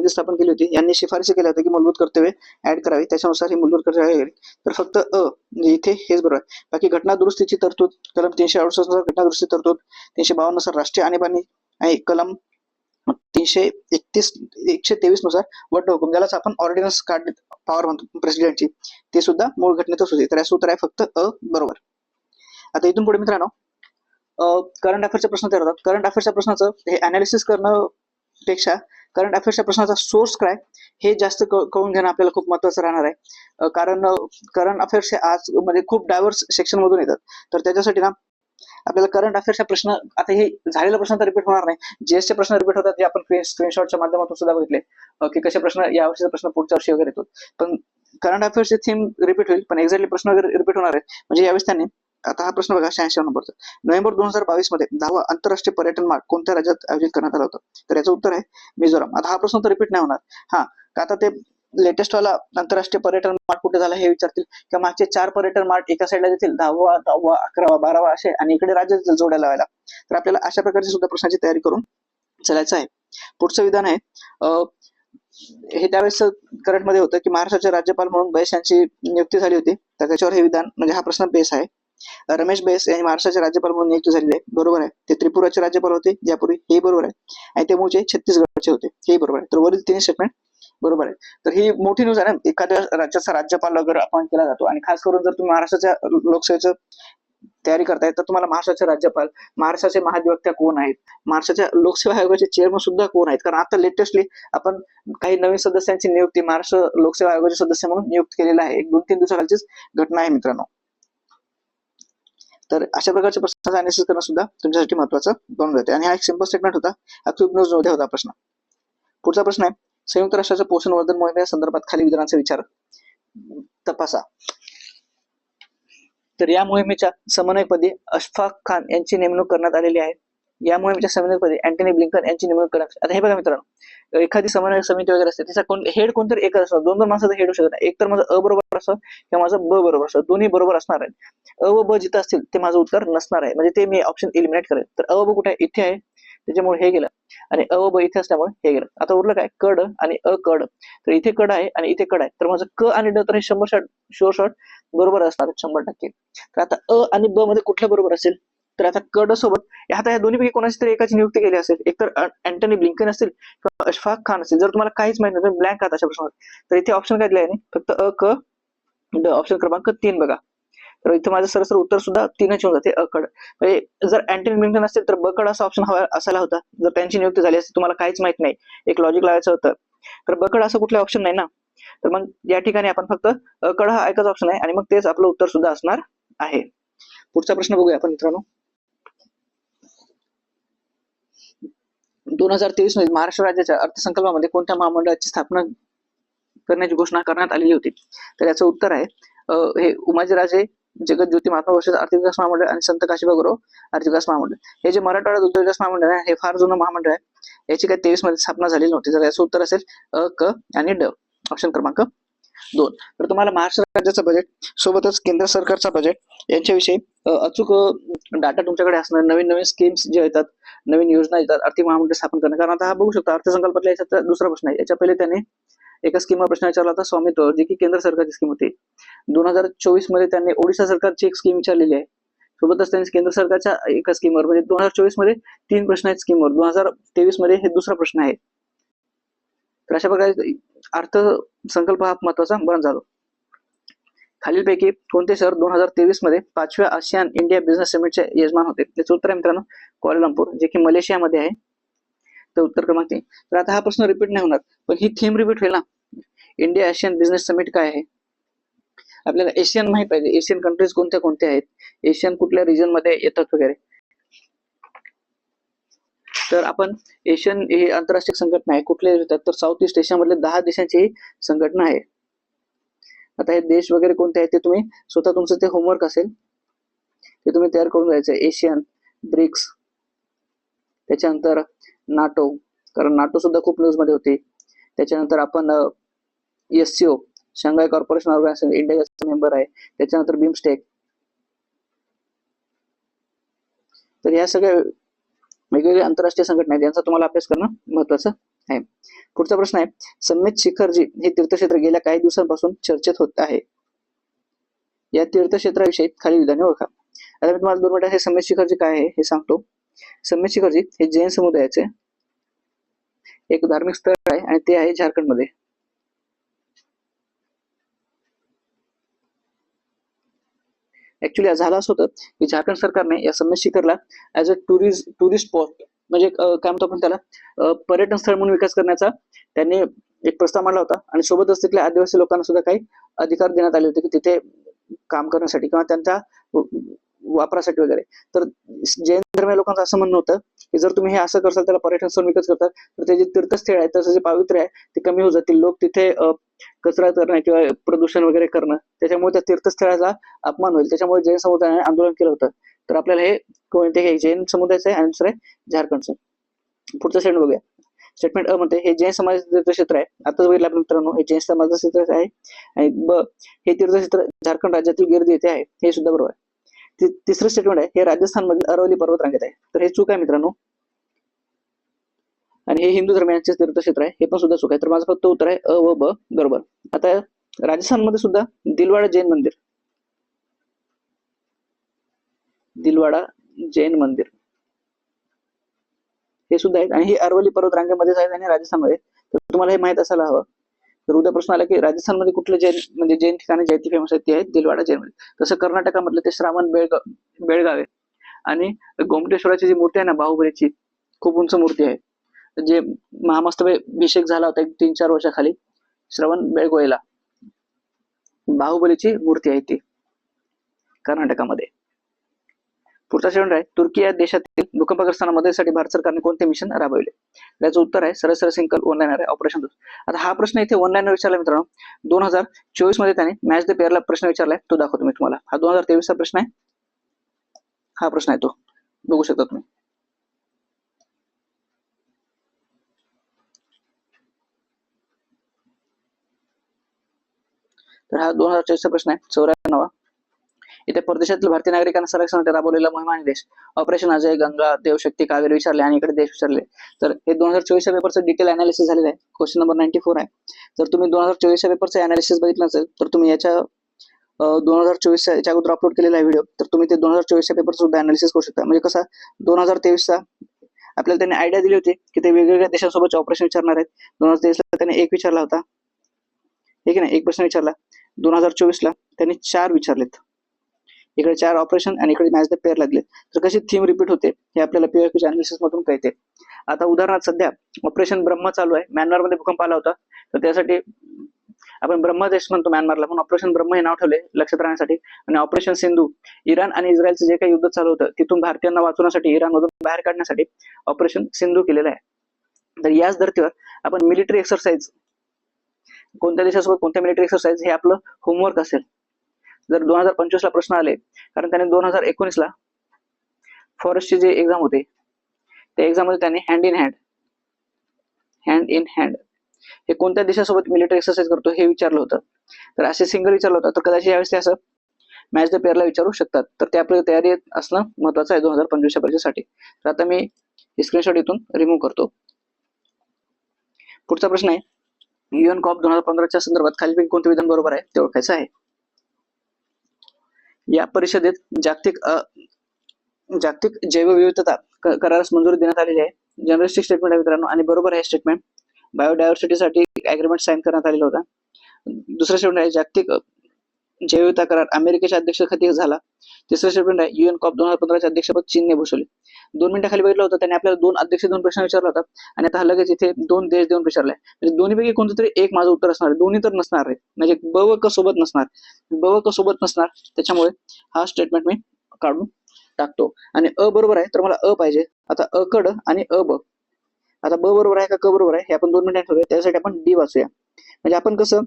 A: स्थापन केली होती. यांनी शिफारशी केल्या होत्या की मूलभूत कर्तव्य ऍड करावी, त्याच्यानुसार ही मूलभूत कर्तव्य आहे. तर फक्त म्हणजे इथे हेच बरोबर आहे. बाकी घटना दुरुस्तीची तरतूद कलम 368 नुसार घटना दुरुस्ती तरतूद, 352 नुसार राष्ट्रीय आणीबाणी आणि कलम 123 नुसार वट हुकूम, ज्यालाच आपण ऑर्डिनन्स कार्ड पॉवर म्हणतो प्रेसिडेंटची, ते सुद्धा मूळ घटनेतच होते. तर याचं उत्तर आहे फक्त बरोबर. आता इथून पुढे मित्रांनो करंट अफेअर्सचे प्रश्न तयार होतात. करंट अफेअर्सच्या प्रश्नाचं हे अनालिसिस करणं पेक्षा करंट अफेअर्सच्या प्रश्नाचा सोर्स काय हे जास्त कळून घेणं आपल्याला खूप महत्वाचं राहणार आहे. कारण करंट अफेअर्स हे आज म्हणजे खूप डायव्हर्स सेक्शन मधून येतात. तर त्याच्यासाठी ना आपल्याला करंट अफेअर्सच्या प्रश्न, आता हे झालेला प्रश्न तर रिपीट होणार नाही, जीएसचे प्रश्न रिपीट होतात, जे आपण स्क्रीनशॉटच्या माध्यमातून सुद्धा बघितले की कसे प्रश्न या वर्षीचा प्रश्न पुढच्या वर्षी वगैरे येतो. पण करंट अफेअर्सची थीम रिपीट होईल, पण एक्झॅक्टली प्रश्न वगैरे रिपीट होणार आहेत. म्हणजे यावेळेस त्यांनी, आता हा प्रश्न बघा 86 नंबरचा, नोव्हेंबर 2022 मध्ये 10वा आंतरराष्ट्रीय पर्यटन मार्ट कोणत्या राज्यात आयोजित करण्यात आला होता. तर याचं उत्तर आहे मिझोराम. आता हा प्रश्न तर रिपीट नाही होणार. हा का, आता ते लेटेस्ट वाला आंतरराष्ट्रीय पर्यटन मार्ट कुठे झाला हे विचारतील, किंवा मागचे 4 पर्यटन मार्ट एका साईडला देतील, 10वा 11वा 12वा असे, आणि इकडे राज्य देतील जोड्या लावायला. तर आपल्याला अशा प्रकारची सुद्धा प्रश्नाची तयारी करून चालायचं आहे. पुढचं विधान आहे, हे त्यावेळेस करंट मध्ये होतं की महाराष्ट्राचे राज्यपाल म्हणून बैस यांची नियुक्ती झाली होती. तर त्याच्यावर हे विधान म्हणजे हा प्रश्न बेस आहे. रमेश बैस यांनी महाराष्ट्राचे राज्यपाल म्हणून नियुक्ती झालेली आहे, बरोबर आहे. ते त्रिपुराचे राज्यपाल होते यापूर्वी, हे बरोबर आहे. आणि ते मूळचे छत्तीसगडचे होते, हे बरोबर आहे. तर वरील 3 स्टेटमेंट बरोबर आहे. तर ही मोठी न्यूज आहे ना, एखाद्या राज्याचा राज्यपाल वगैरे अपॉइंट केला जातो. आणि खास करून जर तुम्ही महाराष्ट्राच्या लोकसभेचं तयारी करताय तर तुम्हाला महाराष्ट्राचे राज्यपाल, महाराष्ट्राचे महाधिवक्ता कोण आहेत, महाराष्ट्राच्या लोकसेवा आयोगाचे चेअरमन सुद्धा कोण आहेत, कारण आता लेटेस्टली आपण काही नवीन सदस्यांची नियुक्ती महाराष्ट्र लोकसेवा आयोगाचे सदस्य म्हणून नियुक्त केलेला आहे. 1-2-3 दिवसाखालचीच घटना आहे मित्रांनो. तर अशा प्रकारच्या प्रश्नाचं अनालिसिस करणं सुद्धा तुमच्यासाठी महत्वाचं बनून जाते. आणि हा एक सिंपल स्टेटमेंट होता, हा क्विक न्यूज मध्ये होता प्रश्न. पुढचा प्रश्न आहे, संयुक्त राष्ट्राच्या पोषण वर्धन मोहिमे संदर्भात खाली विधानांचा विचार तपासा. तर या मोहिमेच्या समन्वयकपदी अशफाक खान यांची नेमणूक करण्यात आलेली आहे. या मोहिमेच्या समन्वयपदी अँटनी ब्लिंकन यांची नेमणूक करण्यात. आता हे बघा मित्रांनो, एखादी समन्वय समिती वगैरे असते, तिचा हेड कोणतरी एकच असतो. दोन माणसाचा हेड होऊ शकत नाही. एक तर माझं अ बरोबर असतं किंवा माझं ब बरोबर असतं, दोन्ही बरोबर असणार आहे. अ व ब जिथं असतील ते माझं उत्तर नसणार आहे, म्हणजे ते मी ऑप्शन इलिमिनेट करेल. तर अ व ब कुठे आहे? इथे आहे, त्याच्यामुळे हे गेलं, आणि अ व ब इथे असल्यामुळे हे गेलं. आता उरलं काय? कड आणि अकड. तर इथे कड आहे आणि इथे कड आहे, तर माझं क आणि ड तर हे 100 शुअर शॉट बरोबर असणार 100%. तर आता अ आणि ब मध्ये कुठल्या बरोबर असेल? तर आता कड सोबत आता या दोन्हीपैकी कोणाची तरी एकाची नियुक्ती केली असेल, एकतर अँटनी ब्लिंकन असेल किंवा अशफाक खान असेल. जर तुम्हाला काहीच माहिती नाही, ब्लँक आहात अशा प्रश्नावर, तर इथे ऑप्शन काय दिलाय? फक्त अ क ड, ऑप्शन क्रमांक 3 बघा. तर इथे माझं सरसर उत्तर सुद्धा 3च येऊन जाते, अकड. म्हणजे जर अँटनी ब्लिंकन असतील तर बकड असा ऑप्शन हवा असायला होता. जर त्यांची नियुक्ती झाली असती, तुम्हाला काहीच माहित नाही, एक लॉजिक लावायचं होतं, तर बकड असं कुठलं ऑप्शन नाही ना. तर मग या ठिकाणी आपण फक्त अकड हा एकच ऑप्शन आहे, आणि मग तेच आपलं उत्तर सुद्धा असणार आहे. पुढचा प्रश्न बघूया आपण मित्रांनो. 2023 मध्ये महाराष्ट्र राज्याच्या अर्थसंकल्पामध्ये कोणत्या महामंडळाची स्थापना करण्याची घोषणा करण्यात आलेली होती? तर याचं उत्तर आहे हे उमाजीराजे जगत ज्योती महात्मा वर्षाचं आर्थिक विकास महामंडळ आणि संत काशीबा गुरव आर्थिक विकास महामंडळ. हे जे मराठवाडा दुग्ध विकास महामंडळ आहे, हे फार जुनं महामंडळ आहे. याची काही 23 मध्ये स्थापना झालेली नव्हती. तर याचं उत्तर असेल अ क आणि ड, ऑप्शन क्रमांक 2. तर तुम्हाला महाराष्ट्र राज्याचं बजेट सोबतच केंद्र सरकारचा बजेट यांच्याविषयी अचूक डाटा तुमच्याकडे असणार. नवीन नवीन स्कीम्स जे येतात, नवीन योजना येतात आर्थिक महामंडळ स्थापन करणे. कारण आता हा बघू शकता अर्थसंकल्पातल्या याच्यात दुसरा प्रश्न आहे. याच्या पहिले त्याने एका स्कीमवर प्रश्न विचारला होता, स्वामित्व, जी की केंद्र सरकारची स्कीम होती. 2024 मध्ये त्यांनी ओडिशा सरकारची एक स्कीम विचारलेली आहे. सोबतच त्यांनी केंद्र सरकारच्या एका स्कीमवर, म्हणजे 2024 मध्ये 3 प्रश्न आहेत स्कीमवर. 2023 मध्ये हे दुसरा प्रश्न आहे. तर अशा प्रकारे अर्थसंकल्प हा महत्वाचा बनत जातो. खालीलपैकी कोणते शहर 2023 मध्ये 5व्या आसियान इंडिया बिझनेस समिटचे यजमान होते? त्याचं उत्तर आहे मित्रांनो क्वालालंपूर, जे की मलेशियामध्ये आहे. तर उत्तर क्रमांक 3. तर आता हा प्रश्न रिपीट नाही होणार, पण ही थीम रिपीट होईल ना. इंडिया आशियन बिझनेस समिट काय आहे? आपल्याला एशियन माहित पाहिजे, एशियन कंट्रीज कोणत्या कोणत्या आहेत, एशियन कुठल्या रिजन मध्ये येतात वगैरे. तर आपण एशियन ही आंतरराष्ट्रीय संघटना आहे, कुठले येतात? तर साऊथ ईस्ट एशियामधले 10 देशांची ही संघटना आहे. आता हे देश वगैरे कोणते आहेत ते तुम्ही स्वतः तुमचं ते होमवर्क असेल ते तुम्ही तयार करून जायचं. एशियन, ब्रिक्स, त्याच्यानंतर नाटो, कारण नाटो सुद्धा खूप न्यूज मध्ये होते. त्याच्यानंतर आपण SCO, शांघाय कॉर्पोरेशन ऑर्गनायझेशन, इंडियाचा मेंबर आहे. त्याच्यानंतर बिमस्टेक. तर या सगळ्या वेगवेगळ्या आंतरराष्ट्रीय संघटना आहेत, यांचा तुम्हाला अभ्यास करणं महत्वाचं आहे. पुढचा प्रश्न आहे, समेत शिखरजी हे तीर्थक्षेत्र गेल्या काही दिवसांपासून चर्चेत होत आहे. या तीर्थक्षेत्राविषयी खालील विधाने ओळखा. आता मी तुम्हाला 2 मिनिटात हे समेत शिखरजी काय आहे हे सांगतो. समेत शिखरजी हे जैन समुदायाचे एक धार्मिक स्थळ आहे, आणि ते आहे झारखंडमध्ये. ऍक्च्युली झालं असं होतं की झारखंड सरकारने या समेत शिखरला ऍज अ टुरिस्ट स्पॉट, म्हणजे काय म्हणतो आपण त्याला, पर्यटन स्थळ म्हणून विकास करण्याचा त्यांनी एक प्रस्ताव मांडला होता. आणि सोबतच तिथल्या आदिवासी लोकांना सुद्धा काही अधिकार देण्यात आले होते की तिथे काम करण्यासाठी किंवा त्यांच्या वापरासाठी वगैरे. तर जैन धर्मीय लोकांचं असं म्हणणं होतं की जर तुम्ही हे असं करसाल, त्याला पर्यटन स्थळ विकास करतात, तर ते जे तीर्थस्थळ आहे, तसं जे पावित्र्य आहे ते कमी होत जातील. लोक तिथे कचरा करणं किंवा प्रदूषण वगैरे करणं, त्याच्यामुळे त्या तीर्थस्थळाचा अपमान होईल. त्याच्यामुळे जैन समुदायाने आंदोलन केलं होतं. तर आपल्याला हे कोणते हे जैन समुदायाचं आहे आणि दुसरं आहे झारखंडचं. पुढचं स्टेटमेंट बघूया. स्टेटमेंट अ मध्ये हे जैन समाज तीर्थक्षेत्र आहे. आताच बघितलं आपण मित्रांनो, हे जैन समाज तीर्थक्षेत्र आहे. आणि ब हे तीर्थक्षेत्र झारखंड राज्यातील गिरदी येथे आहे, हे सुद्धा बरोबर आहे. तिसरं स्टेटमेंट आहे, हे राजस्थान मधील अरवली पर्वत रांगेत आहे. तर हे चूक आहे मित्रांनो, आणि हे हिंदू धर्मियांचे तीर्थक्षेत्र आहे, हे पण सुद्धा चूक आहे. तर माझं फक्त उत्तर आहे अ व ब बरोबर. आता राजस्थान मध्ये सुद्धा दिलवाडा जैन मंदिर, दिलवाडा जैन मंदिर हे सुद्धा आहेत, आणि हे अरवली पर्वत रांगेमध्येच आहेत आणि राजस्थानमध्ये. तर तुम्हाला हे माहित असायला हवं. तर उद्या प्रश्न आला की राजस्थानमध्ये कुठले जैन, म्हणजे जैन ठिकाणी जे फेमस आहेत ते आहेत दिलवाडा जैन मंदिर. तसं कर्नाटकामधलं ते श्रावण बेळगाव आहे. आणि गोमटेश्वराची जी मूर्ती आहे ना, बाहुबलीची, खूप उंच मूर्ती आहे, जे महामस्तभिषेक झाला होता 3-4 वर्षाखाली श्रवण बेळगोळेला, बाहुबलीची मूर्ती आहे ती कर्नाटकामध्ये. पुढचा स्टेटमेंट आहे, तुर्की या देशातील भूकंपग्रस्तांना मदतीसाठी भारत सरकारने कोणते मिशन राबवले? त्याचं उत्तर आहे सरळ सिंकल वन लाईनर आहे, ऑपरेशन. आता हा प्रश्न इथे वन लाईनर विचारला मित्रांनो. 2024 मध्ये त्याने मॅच द पेअरला प्रश्न विचारलाय, तो दाखवतो मी तुम्हाला. हा 2023 चा प्रश्न आहे, हा प्रश्न आहे, तो बघू शकता तुम्ही. तर हा 2024चा प्रश्न आहे 94. इथे परदेशातील भारतीय नागरिकांना संरक्षणासाठी राबवलेला मोहीम आणि देश. ऑपरेशन अजय, गंगा, देवशक्ती, कावेरी विचारले आणि इकडे देश विचारले. तर हे 2024च्या पेपरचं डिटेल अनालिसिस झालेलं आहे. क्वेश्चन नंबर 94 आहे. जर तुम्ही 2024च्या पेपरचं अनालिसिस बघितलं असेल तर तुम्ही याच्या 2024च्या याच्या अगोदर अपलोड केलेला आहे व्हिडिओ, तर तुम्ही ते 2024च्या पेपर सुद्धा अनालिसिस करू शकता. म्हणजे कसा 2023चा आपल्याला त्यांनी आयडिया दिली होती की ते वेगवेगळ्या देशांसोबत ऑपरेशन विचारणार आहेत. 2023ला त्याने एक विचारला होता, ठीक आहे ना, एक प्रश्न विचारला. 2024ला त्यांनी 4 विचारलेत. इकडे 4 ऑपरेशन आणि इकडे मॅच द पेअर लागले. तर कशी थीम रिपीट होते हे आपल्याला पीएफक्यू अनालिसिस मधून कळते. आता उदाहरणार्थ सध्या ऑपरेशन ब्रह्मा चालू आहे. म्यानमारमध्ये भूकंप आला होता, तर त्यासाठी आपण ब्रह्मा देश म्हणतो म्यानमारला, म्हणून ऑपरेशन ब्रह्मा हे नाव ठेवले लक्षात राहण्यासाठी. आणि ऑपरेशन सिंधू इराण आणि इस्रायलचं जे काही युद्ध चालू होतं तिथून भारतीयांना वाचवण्यासाठी, इराणमधून बाहेर काढण्यासाठी ऑपरेशन सिंधू केलेलं आहे. तर याच धर्तीवर आपण मिलिटरी एक्सरसाइज, कोणत्या देशासोबत कोणत्या मिलिटरी एक्सरसाइज हे आपलं होमवर्क असेल. जर 2025ला प्रश्न आले, कारण त्याने 2019ला फॉरेस्टची जे एक्झाम होते त्या एक्झाम मध्ये त्याने हँड इन हँड हे कोणत्या देशासोबत मिलिटरी एक्सरसाइज करतो हे विचारलं होतं. तर असे सिंगल विचारलं होतं, तर कदाचित यावेळेस ते असं मॅच द पेअरला विचारू शकतात. तर ते आपल्याला तयारी असणं महत्वाचं आहे 2025च्या परीक्षेसाठी. तर आता मी स्क्रीनशॉट इथून रिमूव्ह करतो. पुढचा प्रश्न आहे UN कॉप 2015च्या संदर्भात खालीलपैकी कोणते विधान बरोबर आहे ते ओळखायचं आहे. या परिषदेत जागतिक जैवविविधता करारास मंजुरी देण्यात आलेली आहे. जनरलिस्टिक स्टेटमेंट आहे मित्रांनो, आणि बरोबर आहे स्टेटमेंट. बायोडायव्हर्सिटीसाठी ॲग्रीमेंट साईन करण्यात आलेला होता. दुसरा स्टेटमेंट आहे जागतिक जैवविविधता करार अमेरिकेच्या अध्यक्षतेखाली झाला. तिसरं स्टेटमेंट आहे UN कॉप 2015चे अध्यक्षपद चीनने भूषवले. 2 मिनिटाखाली बघितलं होतं त्याने आपल्याला 2 अध्यक्ष 2 प्रश्न विचारला होता, आणि आता लगेच इथे 2 देश देऊन विचारलाय. म्हणजे दोन्हीपैकी कोणतं तरी एक माझं उत्तर असणार आहे. दोन्ही तर नसणार आहे, म्हणजे ब व क सोबत नसणार. त्याच्यामुळे हा स्टेटमेंट मी काढून टाकतो. आणि अ बरोबर आहे तर मला अ पाहिजे. आता अ कड आणि अ ब. आता ब बरोबर आहे का क बरोबर आहे हे आपण 2 मिनिटांनी ठरवूया. त्यासाठी आपण डी वाचूया. म्हणजे आपण कसं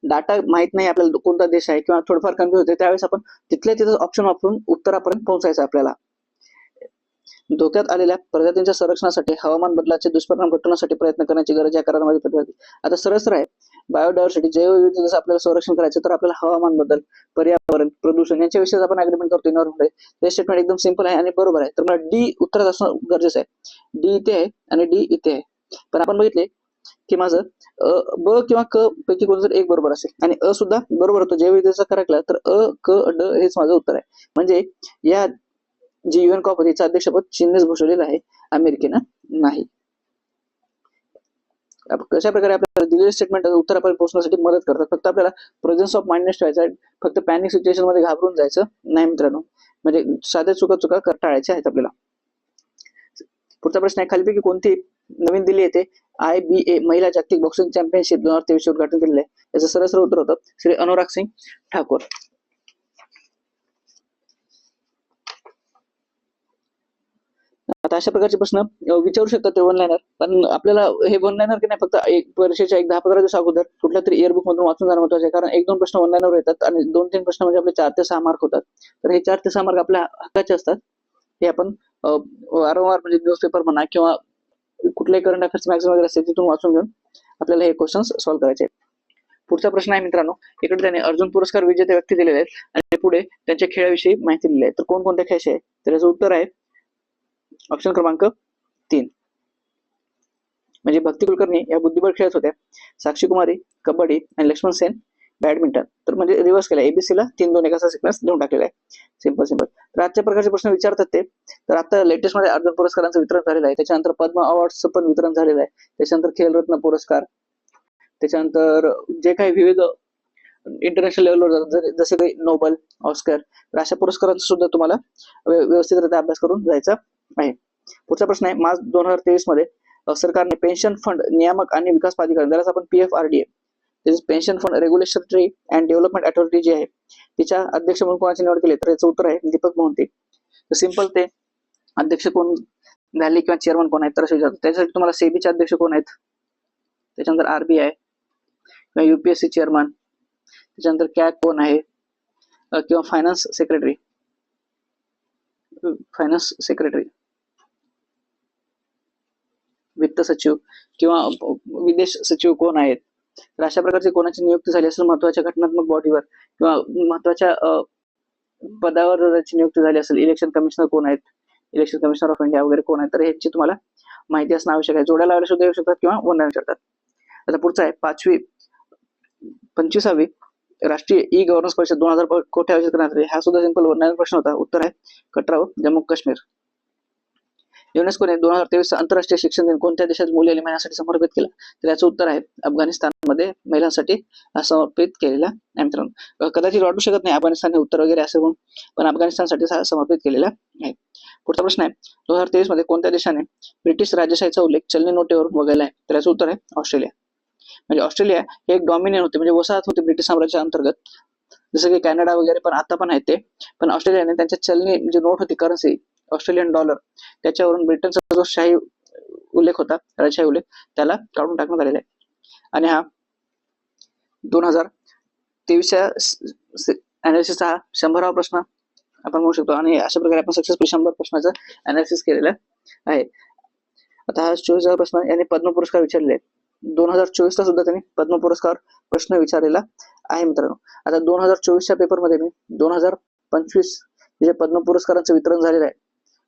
A: डाटा माहित नाही आपल्याला कोणता देश आहे किंवा थोडंफार कन्फ्युज होते, त्यावेळेस आपण तिथल्या तिथं ऑप्शन वापरून उत्तरापर्यंत पोहोचायचं आपल्याला. धोक्यात आलेल्या प्रजातींच्या संरक्षणासाठी हवामान बदलाचे दुष्परिणाम घटवण्यासाठी प्रयत्न करण्याची गरज या करारामध्ये पडते. आता सरळ आहे बायोडायव्हर्सिटी जैवविविधतेचं आपल्याला संरक्षण करायचं, तर आपल्याला हवामान बदल, पर्यावरण, प्रदूषण यांच्याविषयी आपण अग्रीमेंट करतो इन्व्हायरमेंट. हे स्टेटमेंट एकदम सिंपल आहे आणि बरोबर आहे. तर मला डी उत्तरात असणं गरजेचं आहे. डी इथे आहे आणि डी इथे आहे. पण आपण बघितले की माझं ब किंवा क पैकी कोणतं एक बरोबर असेल आणि अ सुद्धा बरोबर होतो. जैवविविधतेचा करार तर अ क ड हेच माझं उत्तर आहे. म्हणजे या जी UN कॉप होती अध्यक्षपद चीननेच भूषवलेलं आहे, अमेरिकेनं नाही. कशा प्रकारे आपल्याला दिलेले स्टेटमेंट उत्तरापर्यंत पोहोचण्यासाठी मदत करतात. फक्त आपल्याला प्रेझेन्स ऑफ माइंडनेस ठेवायचा आहे. फक्त पॅनिक सिच्युएशन मध्ये घाबरून जायचं नाही मित्रांनो. म्हणजे साध्या चुका टाळायच्या आहेत आपल्याला. पुढचा प्रश्न आहे खालीपैकी कोणती नवीन दिल्ली येथे IBA महिला जागतिक बॉक्सिंग चॅम्पियनशिप 2023 उद्घाटन केलेलं आहे. याचं सरळ उत्तर होतं श्री अनुराग सिंग ठाकूर. आता अशा प्रकारचे प्रश्न विचारू शकतात ते वन लाईनर, पण आपल्याला हे वन लाईनर की नाही फक्त एक परीक्षेच्या 10-15 दिवस अगोदर कुठल्या तरी इयरबुक मधून वाचून जाणं महत्वाचं आहे. कारण 1-2 प्रश्न वन लाईनवर येतात आणि 2-3 प्रश्न म्हणजे आपले 4 ते 6 मार्क होतात. तर हे 4 ते 6 मार्क आपल्या हक्काचे असतात. हे आपण वारंवार म्हणजे न्यूजपेपर म्हणा किंवा कुठल्याही करंट अफेअर्स मॅगझिन वगैरे असेल तिथून वाचून घेऊन आपल्याला हे क्वेश्चन्स सॉल्व्ह करायचे. पुढचा प्रश्न आहे मित्रांनो, इकडे त्याने अर्जुन पुरस्कार विजेते व्यक्ती दिलेले आहेत आणि पुढे त्यांच्या खेळाविषयी माहिती दिली आहे. तर कोणकोणत्या खेळाचे आहे तर याचं उत्तर आहे ऑप्शन क्रमांक 3. म्हणजे भक्ती कुलकर्णी या बुद्धिबळ खेळत होत्या, साक्षी कुमारी कबड्डी आणि लक्ष्मण सेन बॅडमिंटन. तर म्हणजे रिव्हर्स केलं, एबीसी ला 3-2 एकाचा सिक्वेन्स देऊन टाकलेला आहे. सिंपल. तर आजच्या प्रकारचे प्रश्न विचारतात ते. तर आता लेटेस्ट मध्ये अर्जुन पुरस्कारांचं वितरण झालेलं आहे. त्याच्यानंतर पद्म अवॉर्डचं पण वितरण झालेलं आहे. त्याच्यानंतर खेलरत्न पुरस्कार, त्याच्यानंतर जे काही विविध इंटरनॅशनल लेवलवर जातात जसे काही नोबल, ऑस्कर, तर अशा पुरस्कारांचा सुद्धा तुम्हाला व्यवस्थितरित्या अभ्यास करून जायचा आहे. पुढचा प्रश्न आहे मार्च 2023 मध्ये सरकारने पेन्शन फंड नियामक आणि विकास प्राधिकरण, ज्याला आपण PFRDA, pension fund regulatory and development authority जी आहे तिच्या अध्यक्ष म्हणून कोणाची निवड केली तर याचं उत्तर आहे दीपक मोहंती. तर सिंपल ते अध्यक्ष कोण झाले किंवा चेअरमन कोण आहेत तर असे विचारतात. त्यासाठी तुम्हाला सेबीचे अध्यक्ष कोण आहेत, त्याच्यानंतर RBI किंवा UPSC चेअरमन, त्याच्यानंतर कॅग कोण आहे किंवा फायनान्स सेक्रेटरी वित्त सचिव किंवा विदेश सचिव कोण आहेत, तर अशा प्रकारची कोणाची नियुक्ती झाली असेल महत्वाच्या घटनात्मक बॉडीवर किंवा महत्वाच्या पदावर जर त्याची नियुक्ती झाली असेल, इलेक्शन कमिशनर कोण आहेत, इलेक्शन कमिशनर ऑफ इंडिया वगैरे कोण आहेत, तर ह्याची तुम्हाला माहिती असणं आवश्यक आहे. जोड्या लावायला सुद्धा येऊ शकतात किंवा वंदन करतात. आता पुढचा आहे 25वी राष्ट्रीय ई गव्हर्नन्स परिषद 2000 कोठे आयोजित करण्यात आली. हा सुद्धा सिंपल वरनारा प्रश्न होता. उत्तर आहे कटरा व जम्मू काश्मीर. युनेस्कोने 2023 आंतरराष्ट्रीय शिक्षण दिन कोणत्या देशात मुली आणि महिलांसाठी समर्पित केला? तर याचं उत्तर आहे अफगाणिस्तानमध्ये महिलांसाठी समर्पित केलेला आहे मित्रांनो. कदाचित वाटू शकत नाही अफगाणिस्तान हे उत्तर वगैरे असे म्हणून, पण अफगाणिस्तानसाठी समर्पित केलेला आहे. पुढचा प्रश्न आहे 2023 मध्ये कोणत्या देशाने ब्रिटिश राजेशाहीचा उल्लेख चलनी नोटेवर वगळला आहे? तर याचं उत्तर आहे ऑस्ट्रेलिया. म्हणजे ऑस्ट्रेलिया हे एक डॉमिनियन होते, म्हणजे वसाहत होते ब्रिटिश साम्राज्या अंतर्गत, जसं की कॅनडा वगैरे पण आता पण आहेत ते. पण ऑस्ट्रेलियाने त्यांच्या चलनी जी नोट होती करन्सी ऑस्ट्रेलियन डॉलर, त्याच्यावरून ब्रिटनचा जो शाही उल्लेख होता, राजशाही उल्लेख, त्याला काढून टाकण्यात आलेला आहे. आणि हा 2023च्या अनालिसिसचा हा 100वा प्रश्न आपण म्हणू शकतो. आणि अशा प्रकारे आपण सक्सेसफुल 100 प्रश्नाचं अनालिसिस केलेलं आहे. आता हा 24वा प्रश्न याने पद्म पुरस्कार विचारलेले आहेत. 2024 ला सुद्धा त्यांनी पद्म पुरस्कार प्रश्न विचारलेला आहे मित्रांनो. आता 2024च्या पेपरमध्ये मी 2025 जे पद्म पुरस्कारांचं वितरण झालेलं आहे,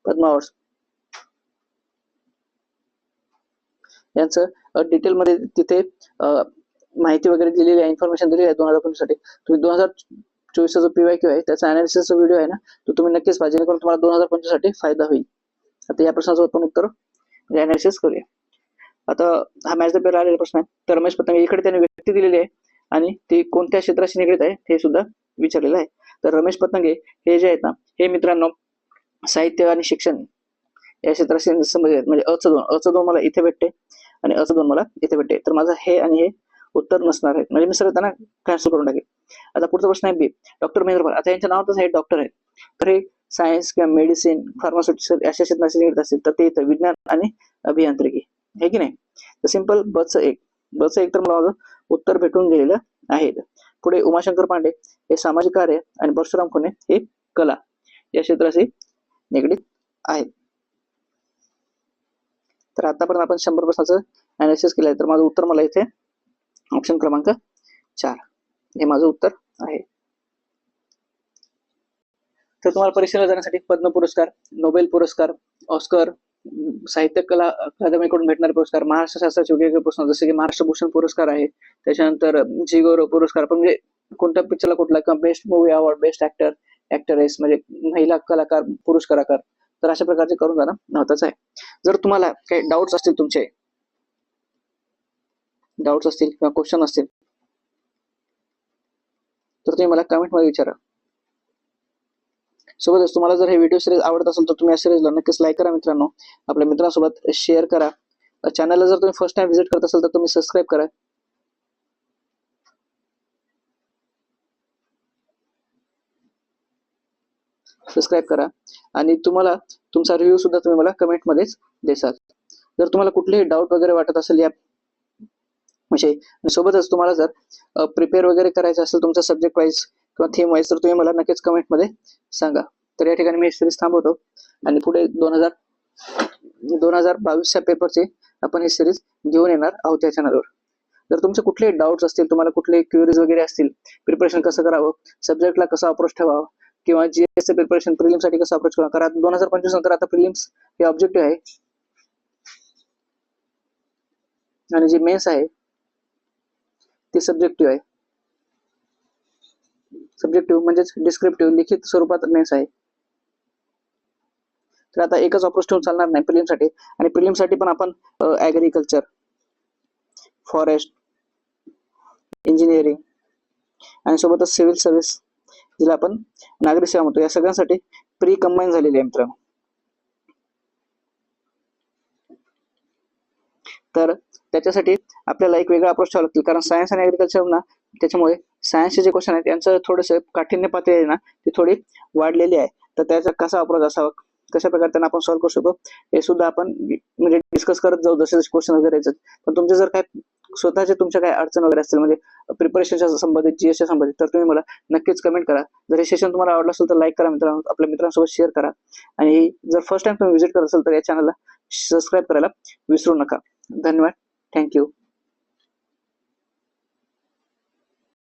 A: पद्म अवॉर्ड्स, यांचं डिटेलमध्ये तिथे माहिती वगैरे दिलेली आहे, इन्फॉर्मेशन दिलेली आहे 2025 साठी. तुम्ही 2024चा जो PYQ आहे त्याचा अनालिसिसचा व्हिडिओ आहे ना, तो तुम्ही नक्कीच पाहिजे, जेणेकरून तुम्हाला 2025 साठी फायदा होईल. आता या प्रश्नाचं आपण उत्तर अनालिसिस करूया. आता हा मॅच द पेअर आलेला प्रश्न आहे. तर रमेश पतंगे इकडे त्याने व्यक्ती दिलेली आहे आणि ती कोणत्या क्षेत्राशी निगडीत आहे हे सुद्धा विचारलेलं आहे. तर रमेश पतंगे हे जे आहेत ना, हे मित्रांनो साहित्य आणि शिक्षण या क्षेत्राशी संबंधित आहेत. म्हणजे अचं दोन मला इथे भेटते आणि अचं दोन मला इथे भेटते. तर माझं हे आणि हे उत्तर नसणार आहेत, म्हणजे मी सरळ त्यांना कॅन्सल करून टाकेल. आता पुढचा प्रश्न आहे बी. डॉक्टर महेंद्र पाल, आता यांच्या नावातच हे डॉक्टर आहे, तर हे सायन्स किंवा मेडिसिन, फार्मास्युटिकल अशा क्षेत्राशी निगडीत असतील, तर ते इथं विज्ञान आणि अभियांत्रिकी आहे की नाही. तर सिंपल बचं एक तर मला माझं उत्तर भेटून गेलेलं आहे. पुढे उमाशंकर पांडे हे सामाजिक कार्य आणि परशुराम खुने हे कला या क्षेत्राशी निगडीत आहेत. तर आतापर्यंत आपण 100 प्रश्नाचं अनालिसिस केलं आहे. तर माझं उत्तर मला इथे ऑप्शन क्रमांक 4 हे माझं उत्तर आहे. तर तुम्हाला परीक्षेला जाण्यासाठी पद्म पुरस्कार, नोबेल पुरस्कार, ऑस्कर, साहित्य कला अकादमीकडून भेटणारे पुरस्कार, महाराष्ट्र शासनाचे वेगवेगळे पुरस्कार जसे की महाराष्ट्र भूषण पुरस्कार आहे, त्याच्यानंतर जी गौरव पुरस्कार, पण म्हणजे कोणत्या पिक्चरला कुठला, किंवा best movie award, best actor, actress, म्हणजे महिला कलाकार, पुरुष कलाकार, तर अशा प्रकारचे करून जाणं महत्वाचं आहे. जर तुम्हाला काही डाऊट्स असतील, तुमचे डाऊट्स असतील किंवा क्वेश्चन असतील, तर तुम्ही मला कमेंट मध्ये विचारा. सोबतच तुम्हाला जर हे व्हिडिओ सिरीज आवडत असेल तर तुम्ही या सिरीजला नक्कीच लाईक करा मित्रांनो, आपल्या मित्रांसोबत शेअर करा. चॅनलला जर तुम्ही फर्स्ट टाइम व्हिजिट करत असाल तर तुम्ही सबस्क्राईब करा. आणि तुम्हाला तुमचा रिव्ह्यू सुद्धा तुम्ही मला कमेंट मध्येच देसाल. जर तुम्हाला कुठलेही डाऊट वगैरे वाटत असेल या विषयी, सोबतच तुम्हाला जर प्रिपेअर वगैरे करायचं असेल तुमचा सब्जेक्ट वाईज किंवा थीम वाईज, तर तुम्ही मला नक्कीच कमेंट मध्ये सांगा. तर या ठिकाणी मी सिरीज थांबवतो आणि पुढे 2022च्या पेपरची आपण ही सिरीज घेऊन येणार आहोत या चॅनलवर. जर तुमचे कुठलेही डाऊट्स असतील, तुम्हाला कुठलेही क्वेरीज वगैरे असतील, प्रिपरेशन कसं करावं, सब्जेक्टला कसं अप्रोच ठेवावं, किंवा जीएसचे प्रिपरेशन प्रिलिम्स साठी कसं अप्रोच करावं, कारण 2025 नंतर आता प्रिलिम्स हे ऑब्जेक्टिव्ह आहे आणि जी मेन्स आहे ती सब्जेक्टिव्ह आहे. सब्जेक्टिव्ह म्हणजेच डिस्क्रिप्टिव्ह, लिखित स्वरूपात मेन्स आहे. तर आता एकच अप्रोच ठेवून चालणार नाही प्रिलिम साठी. आणि प्रिलिम साठी पण आपण ऍग्रिकल्चर, फॉरेस्ट, इंजिनिअरिंग आणि सोबतच सिव्हिल सर्व्हिस, जिला आपण नागरी सेवा म्हणतो, या सगळ्यांसाठी प्री कंबाईन झालेली आहे मित्रांनो. तर त्याच्यासाठी आपल्याला एक वेगळा अप्रोच ठेवावा लागतील, कारण सायन्स आणि ऍग्रिकल्चर ना, त्याच्यामुळे सायन्सचे जे क्वेश्चन आहेत यांचं थोडंसं काठिण्य पातळी आहे ना, ती थोडी वाढलेली आहे. तर त्याचा कसा अप्रोच असावा, कशा प्रकारे त्यांना आपण सॉल्व्ह करू शकतो, हे सुद्धा आपण म्हणजे डिस्कस करत जाऊ जसे जसे क्वेश्चन वगैरे यायचे. पण तुमचे जर काय स्वतःचे तुमच्या काय अडचण वगैरे असतील, म्हणजे प्रिपरेशनच्या संबंधित, जीएसच्या संबंधित, तर तुम्ही मला नक्कीच कमेंट करा. जर हे सेशन तुम्हाला आवडलं असेल तर लाईक करा मित्रांनो, आपल्या मित्रांसोबत शेअर करा. आणि जर फर्स्ट टाइम तुम्ही व्हिजिट करत असाल तर या चॅनलला सबस्क्राईब करायला विसरू नका. धन्यवाद. थँक्यू.